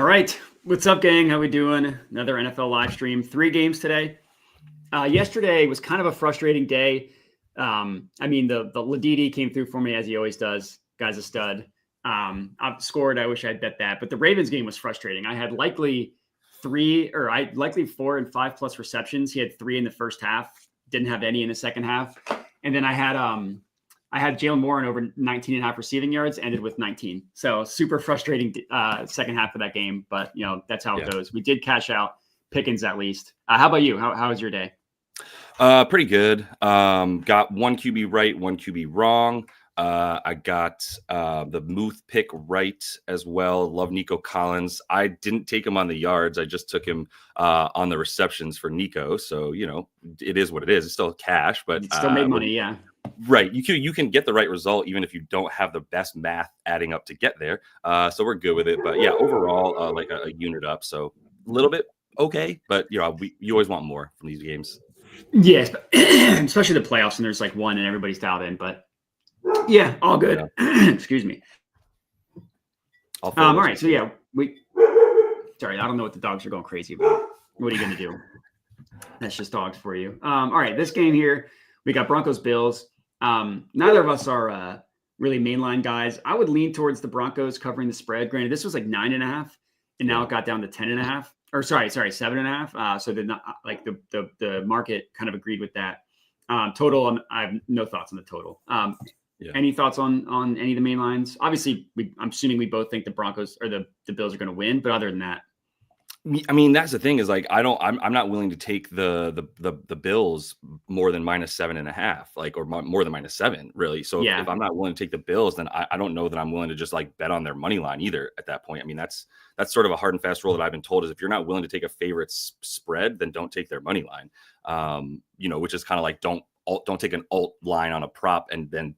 right. What's up, gang? How we doing? Another NFL live stream. 3 games today. Yesterday was kind of a frustrating day. The Ladidi came through for me as he always does. Guy's a stud. I've scored. I wish I'd bet that. But the Ravens game was frustrating. I had likely 4 and 5 plus receptions. He had 3 in the first half. Didn't have any in the second half. And then I had Jalen Warren over 19 and a half receiving yards, ended with 19. So super frustrating second half of that game. But, that's how it goes. We did cash out Pickens at least. How about you? How was your day? Pretty good. Got one QB right, one QB wrong. I got the Muth pick right as well. Love Nico Collins. I didn't take him on the yards. I just took him on the receptions for Nico. So, it is what it is. It's still cash, but it still made money. Yeah. Right. You can get the right result even if you don't have the best math adding up to get there. So we're good with it. But yeah, overall, like a unit up. So a little bit okay. But you always want more from these games. Yes, especially the playoffs, and there's like one and everybody's dialed in. But yeah, all good. Yeah. Excuse me. All right. So yeah, sorry, I don't know what the dogs are going crazy about. What are you going to do? That's just dogs for you. All right, this game here, we got Broncos Bills. Neither of us are really mainline guys. I would lean towards the Broncos covering the spread. Granted, this was like 9.5, and now it got down to 10.5. Or sorry, 7.5. So the market kind of agreed with that. Total, I have no thoughts on the total. Any thoughts on any of the main lines? Obviously, I'm assuming we both think the Broncos or the Bills are going to win, but other than that, I mean, that's the thing is like I'm not willing to take the Bills more than -7.5, or more than -7, really. So if I'm not willing to take the Bills, then I don't know that I'm willing to just like bet on their money line either at that point. I mean, that's sort of a hard and fast rule that I've been told is if you're not willing to take a favorite spread, then don't take their money line. Which is kind of like don't take an alt line on a prop and then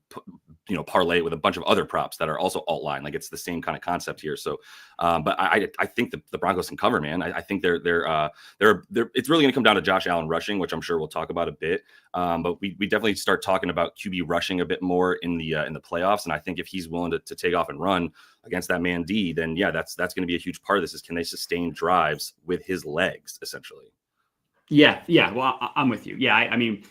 parlay it with a bunch of other props that are also alt line. Like it's the same kind of concept here. So, but I think the Broncos can cover, man. I think they're it's really going to come down to Josh Allen rushing, which I'm sure we'll talk about a bit. But we definitely start talking about QB rushing a bit more in the playoffs. And I think if he's willing to take off and run against that man D, then that's going to be a huge part of this is can they sustain drives with his legs essentially? Yeah. Well, I'm with you. Yeah. I mean,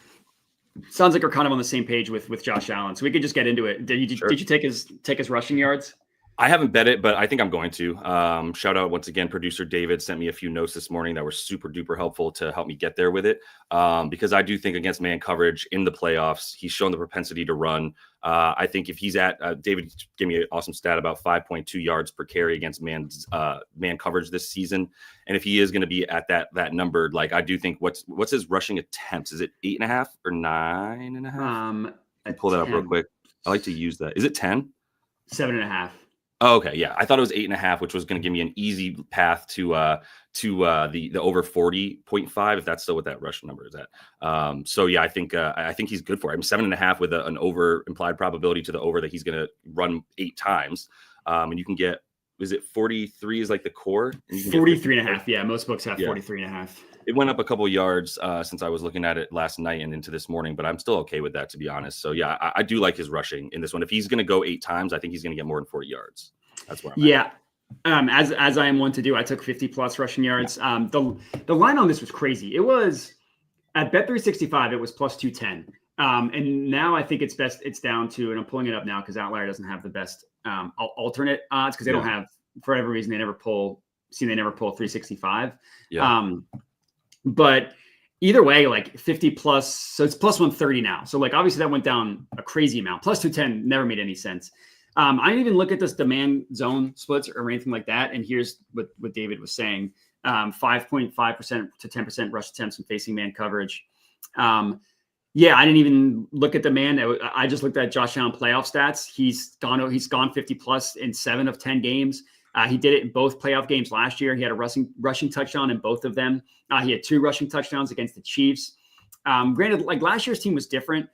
sounds like we're kind of on the same page with Josh Allen, so we could just get into it. Did you take his rushing yards? I haven't bet it, but I think I'm going to. Shout out once again, producer David sent me a few notes this morning that were super duper helpful to help me get there with it. Because I do think against man coverage in the playoffs, he's shown the propensity to run. I think if he's at David gave me an awesome stat about 5.2 yards per carry against man coverage this season, and if he is going to be at that number, like I do think what's his rushing attempts? Is it 8.5 or 9.5? I pull that up real quick. I like to use that. Is it 10? 7.5. Oh, okay, yeah, I thought it was 8.5, which was going to give me an easy path to the over 40.5, if that's still what that rush number is at. So yeah, I think he's good for it. I'm 7.5 with an over implied probability to the over that he's going to run 8 times, and you can get. Is it 43 is like the core? 43.5. Yeah, most books have 43.5. It went up a couple of yards since I was looking at it last night and into this morning, but I'm still okay with that, to be honest. So yeah, I do like his rushing in this one. If he's going to go 8 times, I think he's going to get more than 40 yards. That's where I'm at. As I am one to do, I took 50 plus rushing yards. The line on this was crazy. It was at Bet365, it was plus 210. And now I think it's down to, and I'm pulling it up now because Outlier doesn't have the best alternate odds because they don't have, for whatever reason, they never pull 365. Yeah. But either way, like 50 plus, so it's plus 130 now. So like obviously that went down a crazy amount. Plus 210 never made any sense. I didn't even look at this demand zone splits or anything like that. And here's what David was saying: 5.5% to 10% rush attempts when facing man coverage. Yeah, I didn't even look at the man. I just looked at Josh Allen playoff stats. He's gone 50 plus in 7 of 10 games. He did it in both playoff games last year. He had a rushing touchdown in both of them. He had 2 rushing touchdowns against the Chiefs. Granted, like last year's team was different.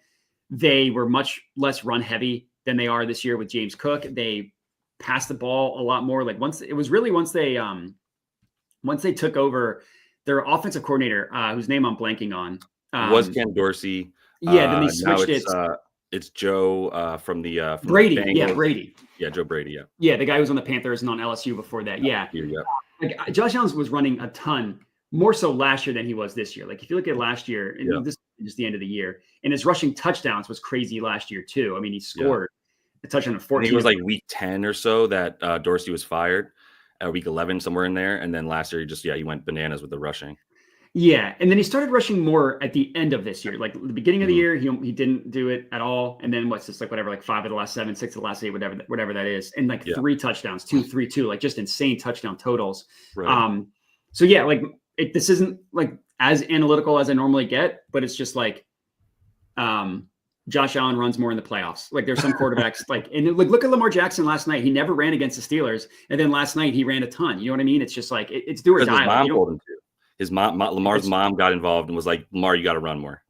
They were much less run heavy than they are this year with James Cook. They passed the ball a lot more. Like once they took over their offensive coordinator, whose name I'm blanking on. Was Ken Dorsey. Yeah, then they switched it. It's Joe from Brady. Bengals. Brady. Yeah, Joe Brady. Yeah, the guy who was on the Panthers and on LSU before that. Yeah. like Josh Allen was running a ton more so last year than he was this year. Like if you look at last year, and this is just the end of the year, and his rushing touchdowns was crazy last year too. I mean, he scored a touchdown of 14. I think it was like week 10 or so that Dorsey was fired. Week 11, somewhere in there, and then last year he went bananas with the rushing. Yeah, and then he started rushing more at the end of this year. Like the beginning of the year, he didn't do it at all, and then what's this like 5 of the last 7, 6 of the last 8, whatever that is, and like 3 touchdowns, 2, 3, 2, like just insane touchdown totals. Right. So yeah, like this isn't like as analytical as I normally get, but it's just like, Josh Allen runs more in the playoffs. Like there's some quarterbacks and look at Lamar Jackson last night. He never ran against the Steelers, and then last night he ran a ton. You know what I mean? It's just like it's do or die. His mom told him to. His mom, Lamar's mom, got involved and was like, "Lamar, you got to run more."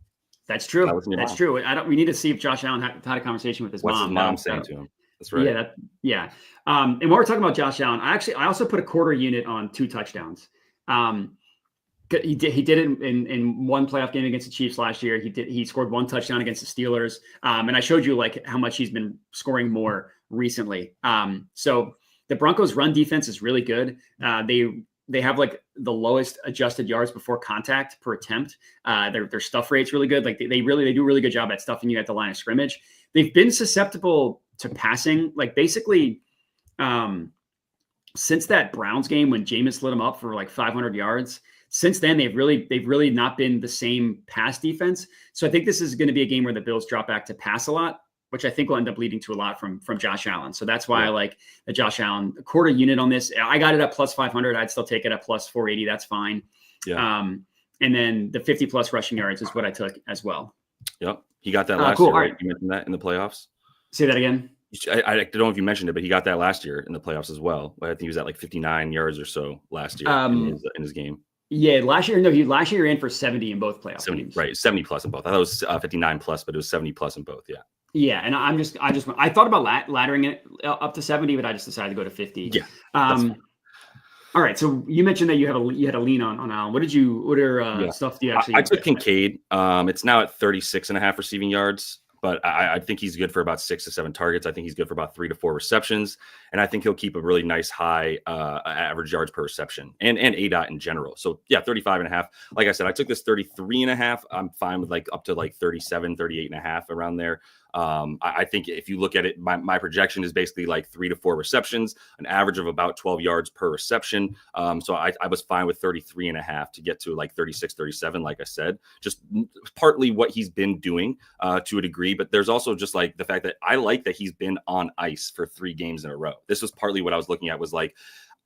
That's true. That's true. We need to see if Josh Allen had a conversation with his mom. What's his mom saying to him? That's right. Yeah. And while we're talking about Josh Allen, I also put a quarter unit on 2 touchdowns. He did it in one playoff game against the Chiefs last year. He scored 1 touchdown against the Steelers. And I showed you like how much he's been scoring more recently. So the Broncos run defense is really good. They have like the lowest adjusted yards before contact per attempt. Their stuff rate's really good. Like they do a really good job at stuffing you at the line of scrimmage. They've been susceptible to passing, like basically since that Browns game when Jameis lit them up for like 500 yards. Since then, they've really not been the same pass defense. So I think this is going to be a game where the Bills drop back to pass a lot, which I think will end up leading to a lot from Josh Allen. So that's why I like the Josh Allen quarter unit on this. I got it at plus 500. I'd still take it at plus 480. That's fine. Yeah. And then the 50 plus rushing yards is what I took as well. Yep. He got that last year, right? You mentioned that in the playoffs. Say that again. I don't know if you mentioned it, but he got that last year in the playoffs as well. I think he was at like 59 yards or so last year in his game. Yeah, last year he ran for 70 in both playoff 70, games. Right, 70 plus in both. I thought it was 59 plus, but it was 70 plus in both. Yeah. Yeah, and I thought about laddering it up to 70, but I just decided to go to 50. Yeah. All right. So you mentioned that you had a lean on Allen. What stuff do you actually? I took Kincaid. It's now at 36.5 receiving yards. But I think he's good for about 6 to 7 targets. I think he's good for about 3 to 4 receptions. And I think he'll keep a really nice high average yards per reception and ADOT in general. So, 35.5. Like I said, I took this 33.5. I'm fine with like up to like 37, 38.5 around there. I think if you look at it, my projection is basically like 3 to 4 receptions, an average of about 12 yards per reception. So I was fine with 33.5 to get to like 36, 37, like I said, just partly what he's been doing to a degree. But there's also just like the fact that I like that he's been on ice for 3 games in a row. This was partly what I was looking at was like,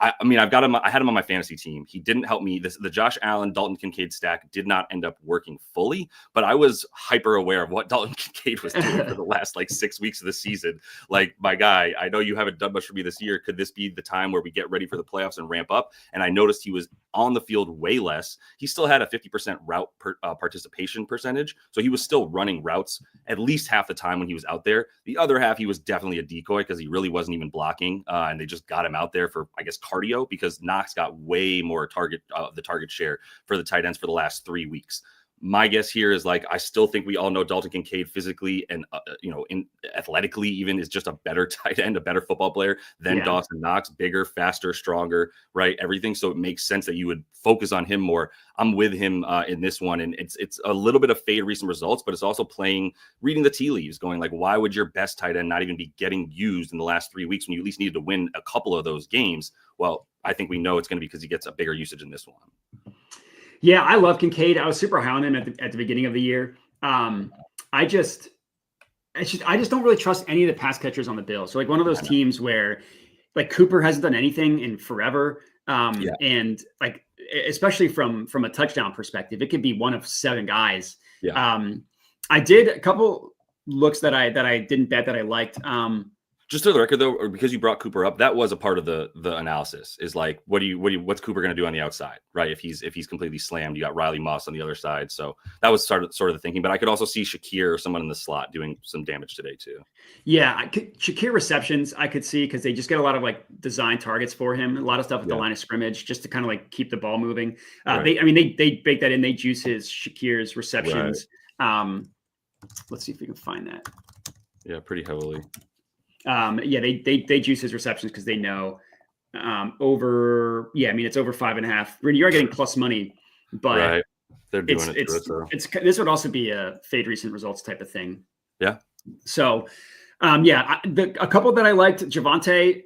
I had him on my fantasy team. He didn't help me. The Josh Allen, Dalton Kincaid stack did not end up working fully, but I was hyper aware of what Dalton Kincaid was doing for the last like 6 weeks of the season. Like, my guy, I know you haven't done much for me this year. Could this be the time where we get ready for the playoffs and ramp up? And I noticed he was on the field way less. He still had a 50% route participation percentage. So he was still running routes at least half the time when he was out there. The other half, he was definitely a decoy because he really wasn't even blocking. And they just got him out there for, I guess, cardio, because Knox got way more the target share for the tight ends for the last 3 weeks. My guess here is like, I still think we all know Dalton Kincaid physically and, athletically even is just a better tight end, a better football player than Dawson Knox, bigger, faster, stronger, right? Everything. So it makes sense that you would focus on him more. I'm with him in this one. And it's a little bit of fade recent results, but it's also reading the tea leaves, going like, why would your best tight end not even be getting used in the last 3 weeks when you at least needed to win a couple of those games? Well, I think we know it's going to be because he gets a bigger usage in this one. Yeah, I love Kincaid. I was super high on him at the beginning of the year. I just don't really trust any of the pass catchers on the Bills. So like one of those teams where like Cooper hasn't done anything in forever. And like, especially from a touchdown perspective, it could be one of 7 guys. I did a couple looks that I didn't bet that I liked. Just to the record, though, because you brought Cooper up, that was a part of the analysis. Is like, what's Cooper going to do on the outside, right? If he's completely slammed, you got Riley Moss on the other side. So that was sort of the thinking. But I could also see Shakir or someone in the slot doing some damage today too. Yeah, Shakir receptions I could see because they just get a lot of like design targets for him, a lot of stuff at the line of scrimmage just to kind of like keep the ball moving. Right. They bake that in. They juice Shakir's receptions. Right. Let's see if we can find that. Yeah, pretty heavily. They juice his receptions because they know over. Yeah, I mean it's over 5.5. You are getting plus money, but right. They're doing it's this would also be a fade recent results type of thing. Yeah. So, a couple that I liked, Javonte,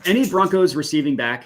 any Broncos receiving back.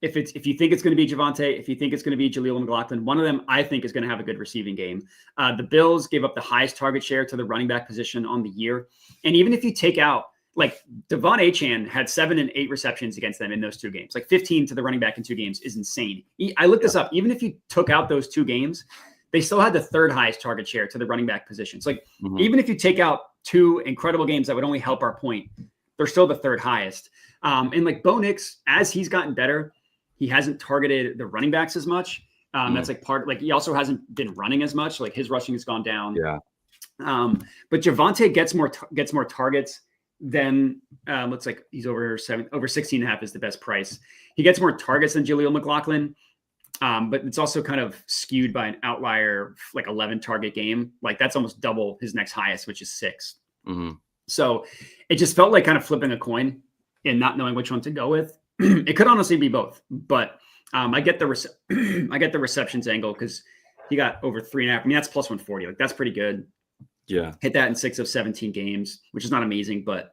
If you think it's going to be Javonte, if you think it's going to be Jaleel McLaughlin, one of them I think is going to have a good receiving game. The Bills gave up the highest target share to the running back position on the year. And even if you take out, like Devon Achane had 7 and 8 receptions against them in those 2 games, like 15 to the running back in 2 games is insane. I looked this up. Even if you took out those 2 games, they still had the 3rd highest target share to the running back position. So even if you take out 2 incredible games that would only help our point, they're still the 3rd highest. And like Bo Nix, as he's gotten better, he hasn't targeted the running backs as much. That's like he also hasn't been running as much. Like his rushing has gone down. Yeah. But Javonte gets more targets than looks like he's over 16.5 is the best price. He gets more targets than Jaleel McLaughlin. But it's also kind of skewed by an outlier, like 11 target game. Like that's almost double his next highest, which is 6. So it just felt like kind of flipping a coin and not knowing which one to go with. It could honestly be both, but I get the receptions angle because he got over 3.5. I mean, that's plus 140. Like that's pretty good. Yeah. Hit that in 6 of 17 games, which is not amazing, but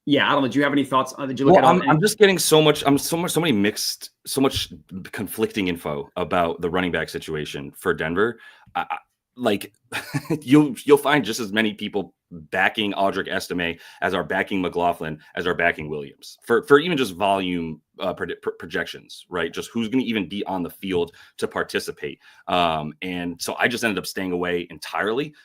yeah, I don't know. Do you have any thoughts? Did you look at I'm just getting so much conflicting info about the running back situation for Denver. Like you'll find just as many people backing Audric Estime as are backing McLaughlin as are backing Williams for even just volume projections, right? Just who's going to even be on the field to participate. And so I just ended up staying away entirely.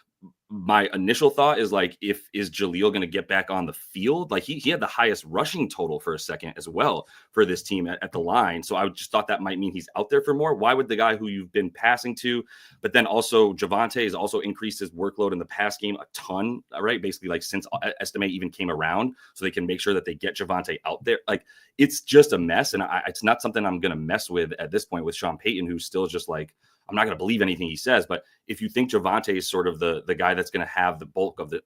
My initial thought is like, is Jaleel going to get back on the field? Like he had the highest rushing total for a second as well for this team at the line. So I just thought that might mean he's out there for more. Why would the guy who you've been passing to, but then also Javonte has also increased his workload in the pass game a ton, right? Basically like since Estime even came around, so they can make sure that they get Javonte out there. Like it's just a mess. And it's not something I'm going to mess with at this point with Sean Payton, who's still just like, I'm not going to believe anything he says, but if you think Javonte is sort of the guy that's going to have the bulk of the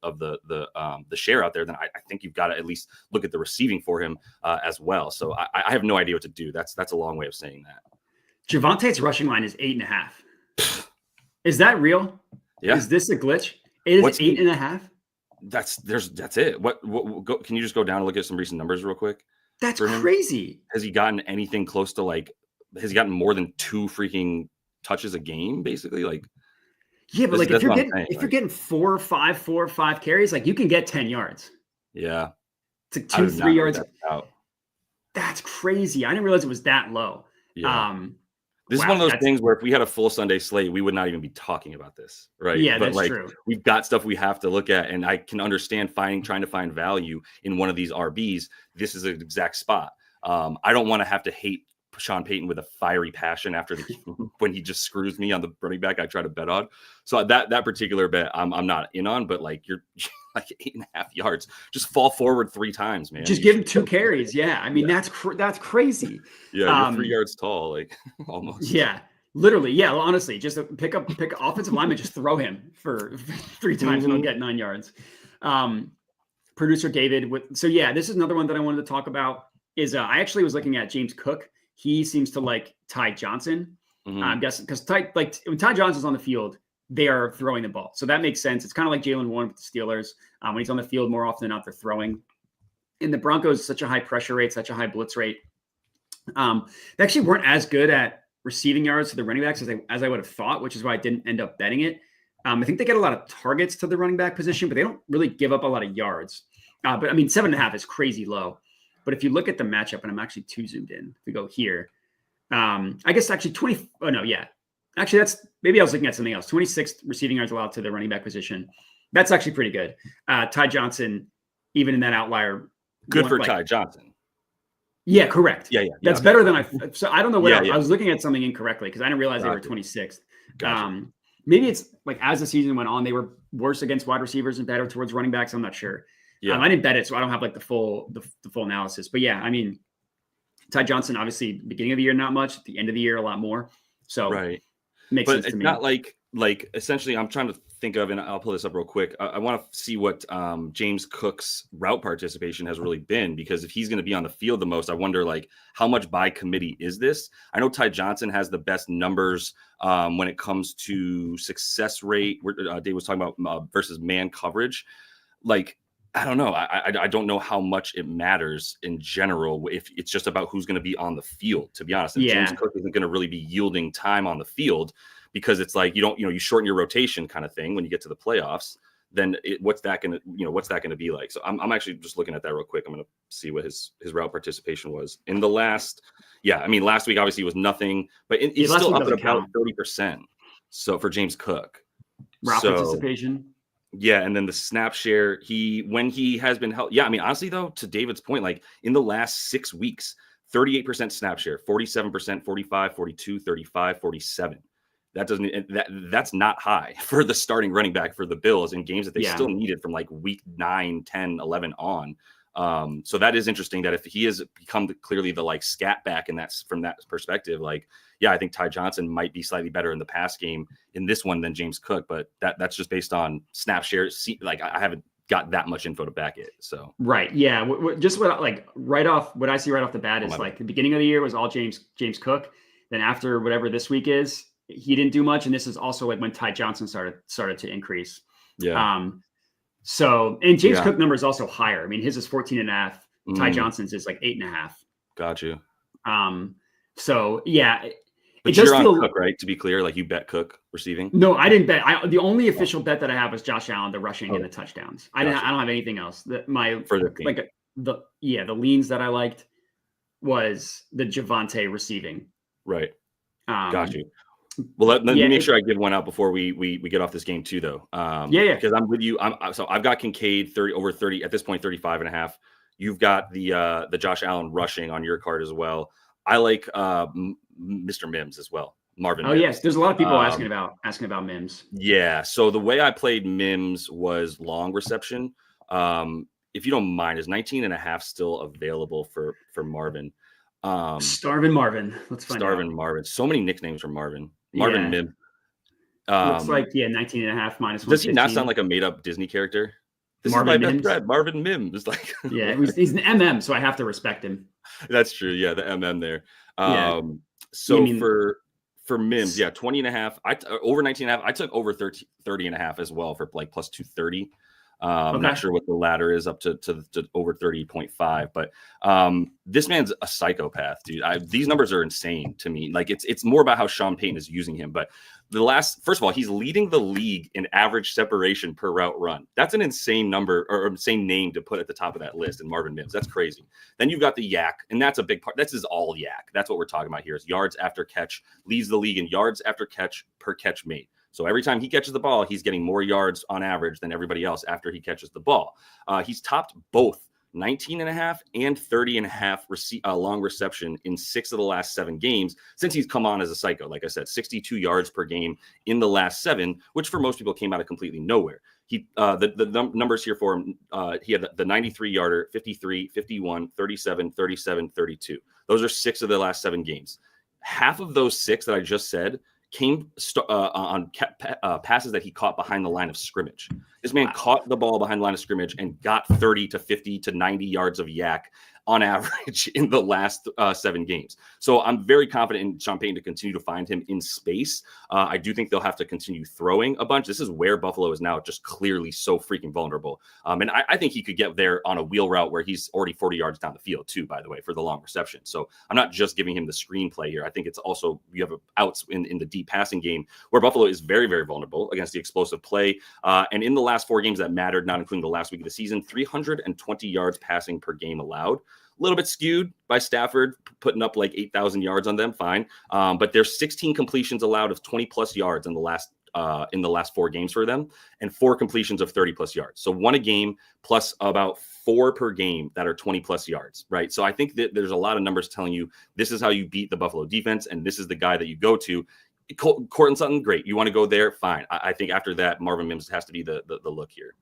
share out there, then I think you've got to at least look at the receiving for him as well. So I have no idea what to do. That's a long way of saying that. Javonte's rushing line is 8.5. Is that real? Yeah. Is this a glitch? It is 8.5. That's it. Can you just go down and look at some recent numbers real quick? That's crazy. Has he gotten anything close to has he gotten more than 2 freaking touches a game, basically? Like, yeah, but like if you're getting 4 or 5 carries, like you can get 10 yards. Yeah, it's like 2-3 yards out. That's crazy. I didn't realize it was that low. Yeah. This is one of those things where if we had a full Sunday slate, we would not even be talking about this, right? Yeah, but that's true. We've got stuff we have to look at, and I can understand trying to find value in one of these RBs. This is an exact spot. I don't want to have to hate Sean Payton with a fiery passion after the game when he just screws me on the running back I try to bet on. So that particular bet I'm not in on, but like you're like 8.5 yards, just fall forward 3 times, man. Just give him 2 carries. Yeah. I mean, that's crazy. Yeah. You're 3 yards tall, like almost. Yeah, literally. Yeah. Well, honestly, just pick offensive lineman, just throw him for 3 times and he'll get 9 yards. Producer David so yeah, this is another one that I wanted to talk about is I actually was looking at James Cook. He seems to like Ty Johnson. I'm guessing because when Ty Johnson's on the field, they are throwing the ball. So that makes sense. It's kind of like Jalen Warren with the Steelers. When he's on the field more often than not, they're throwing. In the Broncos, such a high pressure rate, such a high blitz rate. They actually weren't as good at receiving yards to the running backs as I would have thought, which is why I didn't end up betting it. I think they get a lot of targets to the running back position, but they don't really give up a lot of yards. But I mean, 7.5 is crazy low. But if you look at the matchup, and I'm actually too zoomed in to go here, I guess actually 20. Oh no, yeah. Actually, maybe I was looking at something else. 26th receiving yards allowed to the running back position. That's actually pretty good. Ty Johnson, even in that outlier. Good for Ty Johnson. Yeah, correct. Yeah. That's better than so I don't know what I was looking at something incorrectly because I didn't realize they were 26th. Gotcha. Maybe it's like as the season went on, they were worse against wide receivers and better towards running backs. I'm not sure. Yeah, I didn't bet it, so I don't have like the full analysis. But yeah, I mean, Ty Johnson, obviously, beginning of the year, not much. At the end of the year, a lot more. So right, makes sense to me. Not like like essentially I'm trying to think of, and I'll pull this up real quick. I want to see what James Cook's route participation has really been, because if he's going to be on the field the most, I wonder like how much by committee is this? I know Ty Johnson has the best numbers when it comes to success rate. Dave was talking about versus man coverage. Like, I don't know. I don't know how much it matters in general if it's just about who's going to be on the field, to be honest. And James Cook isn't going to really be yielding time on the field, because it's like you shorten your rotation kind of thing when you get to the playoffs. Then what's that going to be like? So I'm actually just looking at that real quick. I'm going to see what his route participation was in the last. Yeah, I mean last week obviously was nothing, but he's still up at about 30%. So for James Cook, route participation. Yeah, and then the snap share, when he has been held. Yeah, I mean, honestly, though, to David's point, like in the last 6 weeks, 38% snap share, 47%, 45, 42, 35, 47. That's not high for the starting running back for the Bills in games that they still needed from like week 9, 10, 11 on. So that is interesting that if he has become clearly the like scat back in that from that perspective, like, yeah, I think Ty Johnson might be slightly better in the pass game in this one than James Cook, but that's just based on snap shares. Like I haven't got that much info to back it. So right, yeah, just what I see right off the bat is like the beginning of the year was all James Cook. Then after whatever this week is, he didn't do much, and this is also like when Ty Johnson started to increase. Yeah. So, and James Cook number is also higher. I mean, his is 14.5. Ty Johnson's is like 8.5. Got you. So yeah. But you're on Cook, right? To be clear, like you bet Cook receiving? No, I didn't bet. The only official bet that I have was Josh Allen, the rushing and the touchdowns. I don't have anything else. The leans that I liked was the Javonte receiving. Right. Got you. Well, let me make sure I give one out before we get off this game too, though. Because I'm with you. So I've got Kincaid over 30 at this point, 35.5. You've got the Josh Allen rushing on your card as well. I like Mr. Mims as well. Marvin. Mims. Yes. There's a lot of people asking about Mims. Yeah. So the way I played Mims was long reception. If you don't mind, is 19.5 still available for Marvin? Starvin Marvin. Let's find out. Starvin Marvin. So many nicknames from Marvin. Marvin Mims. Looks like 19.5 minus. Does he not sound like a made up Disney character? This Marvin is my best friend, Marvin Mims. Like he's an MM, so I have to respect him. That's true. Yeah, the MM there. So for Mims, 20.5. Over 19.5. I took over 30.5 as well for like plus 230. I'm not sure what the ladder is up to over 30.5, but this man's a psychopath, dude. These numbers are insane to me. Like it's more about how Sean Payton is using him. But first of all, he's leading the league in average separation per route run. That's an insane number or insane name to put at the top of that list in Marvin Mims. That's crazy. Then you've got the yak, and that's a big part. This is all yak. That's what we're talking about here is yards after catch, leads the league in yards after catch per catch made. So every time he catches the ball, he's getting more yards on average than everybody else after he catches the ball. He's topped both 19.5 and 30.5 long reception in 6 of the last 7 games since he's come on as a psycho. Like I said, 62 yards per game in the last 7, which for most people came out of completely nowhere. The numbers here for him, he had the 93-yarder, 53, 51, 37, 37, 32. Those are 6 of the last 7 games. Half of those 6 that I just said came on passes that he caught behind the line of scrimmage. This man caught the ball behind the line of scrimmage and got 30 to 50 to 90 yards of yak on average in the last 7 games. So I'm very confident in Sean Payton to continue to find him in space. I do think they'll have to continue throwing a bunch. This is where Buffalo is now just clearly so freaking vulnerable. And I think he could get there on a wheel route where he's already 40 yards down the field too, by the way, for the long reception. So I'm not just giving him the screenplay here. I think it's also, you have outs in the deep passing game where Buffalo is very, very vulnerable against the explosive play. And in the last 4 games that mattered, not including the last week of the season, 320 yards passing per game allowed. A little bit skewed by Stafford, putting up like 8,000 yards on them. Fine. But there's 16 completions allowed of 20 plus yards in the last 4 games for them, and 4 completions of 30 plus yards. So 1 a game plus about 4 per game that are 20 plus yards, right? So I think that there's a lot of numbers telling you this is how you beat the Buffalo defense, and this is the guy that you go to. Courtland Sutton, great. You want to go there? Fine. I think after that, Marvin Mims has to be the look here.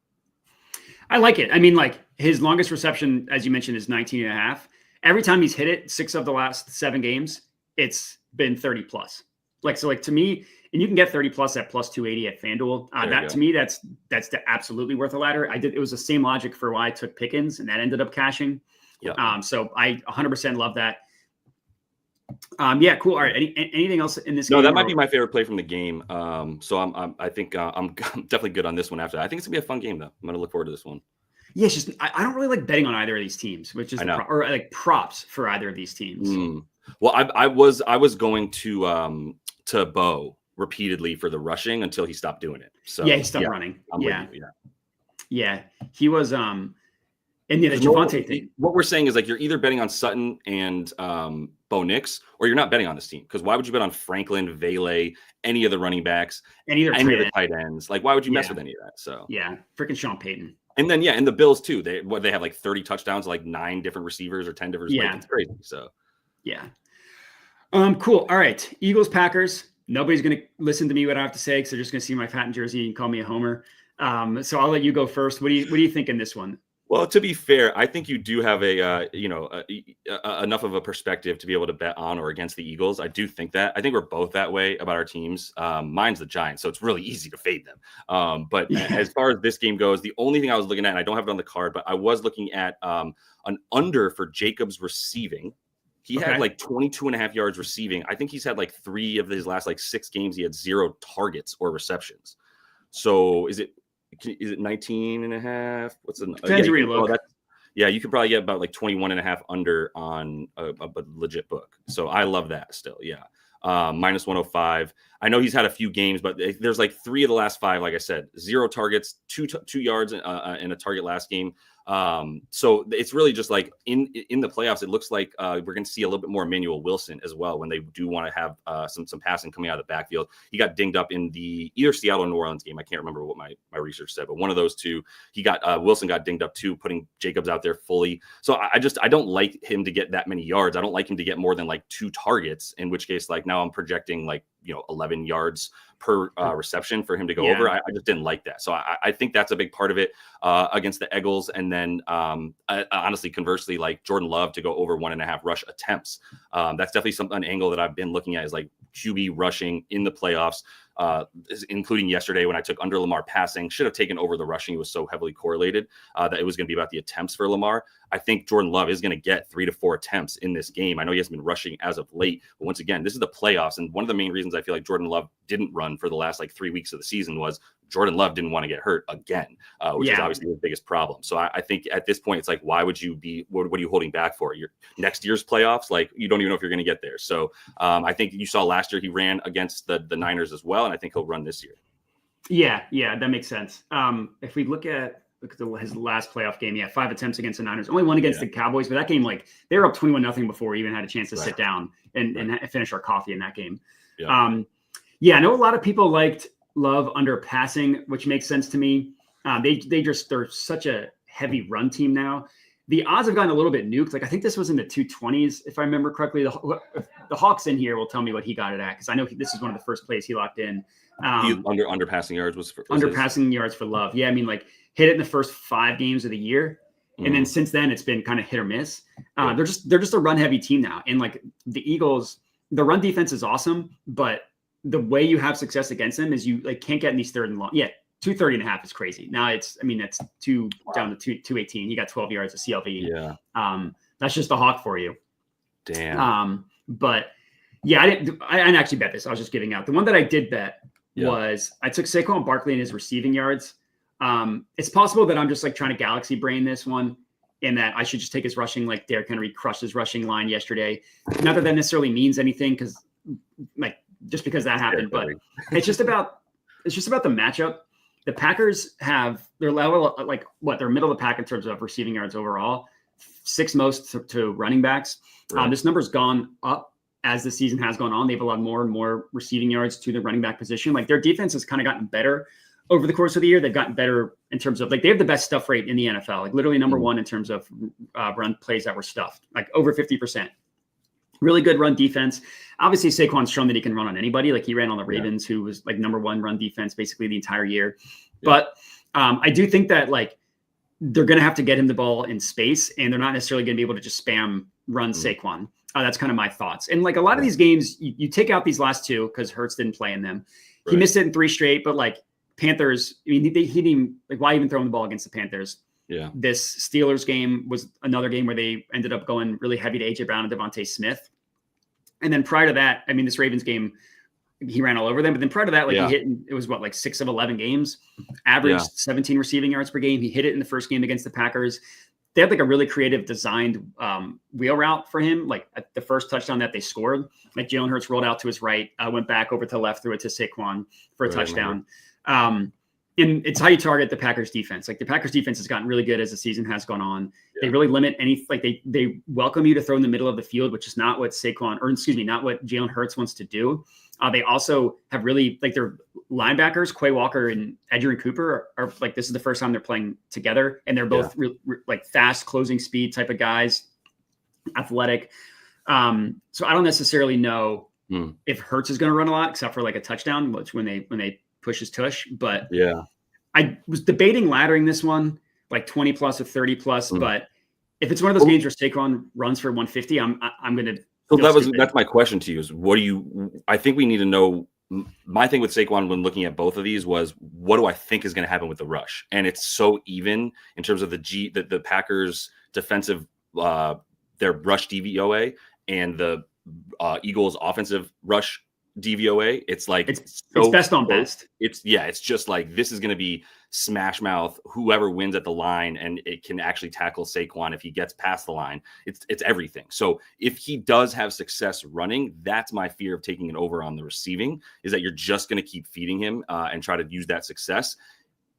I like it. I mean, like his longest reception, as you mentioned, is 19.5. Every time he's hit it, 6 of the last 7 games, it's been 30 plus. like to me, and you can get 30 plus at plus 280 at FanDuel. That to me, that's absolutely worth a ladder. It was the same logic for why I took Pickens, and that ended up cashing. Yeah. So I 100% love that. Yeah, cool. All right. Anything else in this game? No, that might be my favorite play from the game. So I think I'm definitely good on this one after that. I think it's gonna be a fun game though. I'm gonna look forward to this one. Yeah, it's just I don't really like betting on either of these teams, which is or like props for either of these teams. Well, I was going to Bo repeatedly for the rushing until he stopped doing it. So yeah, he stopped running. Yeah, he was and the Javonte thing. What we're saying is like you're either betting on Sutton and Bo Nix, or you're not betting on this team. Because why would you bet on Franklin, Vele, any of the running backs, any of the tight ends? Like, why would you mess with any of that? So yeah, freaking Sean Payton. And then and the Bills too. They have like 30 touchdowns, like 9 different receivers or 10 different. Yeah, like, it's crazy. So yeah. Cool. All right, Eagles, Packers. Nobody's gonna listen to me what I have to say because they're just gonna see my patent jersey and call me a homer. So I'll let you go first. What do you think in this one? Well, to be fair, I think you do have enough of a perspective to be able to bet on or against the Eagles. I do think that. I think we're both that way about our teams. Mine's the Giants, so it's really easy to fade them. But as far as this game goes, the only thing I was looking at, and I don't have it on the card, but I was looking at an under for Jacobs receiving. He had like 22 and a half yards receiving. I think he's had like 3 of his last like 6 games. He had 0 targets or receptions. So is it 19 and a half? What's the you could probably get about like 21 and a half under on a legit book. So I love that still. Yeah. Minus 105. I know he's had a few games, but there's like 3 of the last 5, like I said, 0 targets, 2 yards in a target last game. So it's really just like in the playoffs, it looks like we're going to see a little bit more Emmanuel Wilson as well when they do want to have some passing coming out of the backfield. He got dinged up in the either Seattle or New Orleans game. I can't remember what my research said, but one of those two, Wilson got dinged up too, putting Jacobs out there fully. So I don't like him to get that many yards. I don't like him to get more than like 2 targets, in which case, like now I'm projecting like 11 yards per reception for him to go over. I just didn't like that. So I think that's a big part of it against the Eagles. And then honestly, conversely, like Jordan Love to go over 1.5 rush attempts. That's definitely an angle that I've been looking at, is like QB rushing in the playoffs, including yesterday when I took under Lamar passing. Should have taken over the rushing. It was so heavily correlated that it was going to be about the attempts for Lamar. I think Jordan Love is going to get 3 to 4 attempts in this game. I know he hasn't been rushing as of late, but once again, this is the playoffs. And one of the main reasons I feel like Jordan Love didn't run for the last like 3 weeks of the season was Jordan Love didn't want to get hurt again, which is obviously the biggest problem. So I think at this point, it's like, why would you be, what are you holding back for? Your next year's playoffs? Like, you don't even know if you're going to get there. So I think you saw last year he ran against the Niners as well, and I think he'll run this year. Yeah, that makes sense. If we look at his last playoff game, 5 attempts against the Niners, only 1 against the Cowboys, but that game, like, they were up 21-0 before we even had a chance to sit down and finish our coffee in that game. I know a lot of people liked Love under passing, which makes sense to me. They're such a heavy run team now. The odds have gotten a little bit nuked. Like, I think this was in the 220s, if I remember correctly. The Hawks in here will tell me what he got it at, because I know this is one of the first plays he locked in. Under passing yards was passing yards for Love. Yeah, I mean, like, hit it in the first 5 games of the year, and then since then it's been kind of hit or miss. They're just a run heavy team now, and like the Eagles, the run defense is awesome, but the way you have success against them is you like can't get in these 3rd and long. 230.5 is crazy. Now it's 2 down to 218. He got 12 yards of CLV. That's just a Hawk for you. Damn. But yeah, I didn't actually bet this. I was just giving out. The one that I did bet was I took Saquon Barkley in his receiving yards. It's possible that I'm just like trying to galaxy brain this one, and that I should just take his rushing, like Derrick Henry crushed his rushing line yesterday. Not that necessarily means anything, because like just because that happened, but it's just about the matchup. The Packers have their level, like they're middle of the pack in terms of receiving yards overall, 6th most to running backs. This number's gone up as the season has gone on. They've allowed more and more receiving yards to the running back position. Like, their defense has kind of gotten better over the course of the year. They've gotten better in terms of, like, they have the best stuff rate in the NFL, like literally number 1 in terms of run plays that were stuffed, like over 50%. Really good run defense. Obviously, Saquon's shown that he can run on anybody. Like, he ran on the Ravens, who was like number 1 run defense basically the entire year. But I do think that, like, they're going to have to get him the ball in space, and they're not necessarily going to be able to just spam run Saquon. That's kind of my thoughts. And like a lot of these games, you take out these last two because Hurts didn't play in them. He missed it in 3 straight, but like Panthers, I mean, he didn't like, why even throw him the ball against the Panthers? Yeah. This Steelers game was another game where they ended up going really heavy to AJ Brown and Devontae Smith. And then prior to that, I mean, this Ravens game, he ran all over them. But then prior to that, like he hit, it was what, like 6 of 11 games, averaged 17 receiving yards per game. He hit it in the first game against the Packers. They had like a really creative designed wheel route for him. Like at the first touchdown that they scored, like Jalen Hurts rolled out to his right, went back over to the left, threw it to Saquon for a touchdown. And it's how you target the Packers defense. Like the Packers defense has gotten really good as the season has gone on. They really limit any, like they welcome you to throw in the middle of the field, which is not what not what Jalen Hurts wants to do. They also have really, like their linebackers, Quay Walker and Edgerrin Cooper are like, this is the first time they're playing together, and they're both like fast closing speed type of guys, athletic. So I don't necessarily know if Hurts is going to run a lot, except for like a touchdown, which when they push his tush. But I was debating laddering this one like 20 plus or 30 plus. But if it's one of those games where Saquon runs for 150, I'm going to. So that's my question to you is I think we need to know. My thing with Saquon when looking at both of these was, what do I think is going to happen with the rush? And it's so even in terms of the Packers defensive, their rush DVOA and the Eagles offensive rush DVOA. It's like it's best on best. It's just like, this is going to be smash mouth, whoever wins at the line, and it can actually tackle Saquon if he gets past the line. It's everything. So if he does have success running, that's my fear of taking an over on the receiving, is that you're just going to keep feeding him and try to use that success.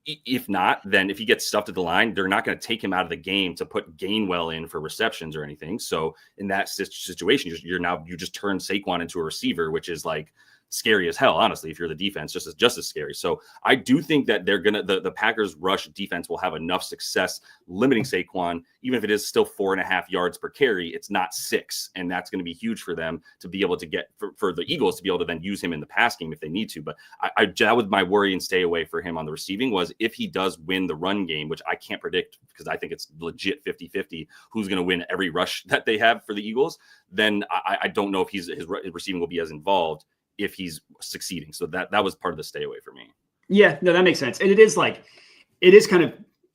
If not, then if he gets stuffed at the line, they're not going to take him out of the game to put Gainwell in for receptions or anything. So in that situation, you just turn Saquon into a receiver, which is like scary as hell, honestly, if you're the defense, just as scary. So I do think that they're gonna the Packers rush defense will have enough success limiting Saquon, even if it is still 4.5 yards per carry. It's not 6, and that's going to be huge for them to be able to get for the Eagles to be able to then use him in the pass game if they need to. But that was my worry and stay away for him on the receiving, was if he does win the run game, which I can't predict because I think it's legit 50-50 who's going to win every rush that they have for the Eagles, then I don't know if his receiving will be as involved if he's succeeding. So that was part of the stay away for me. Yeah, no, that makes sense. And it is kind of,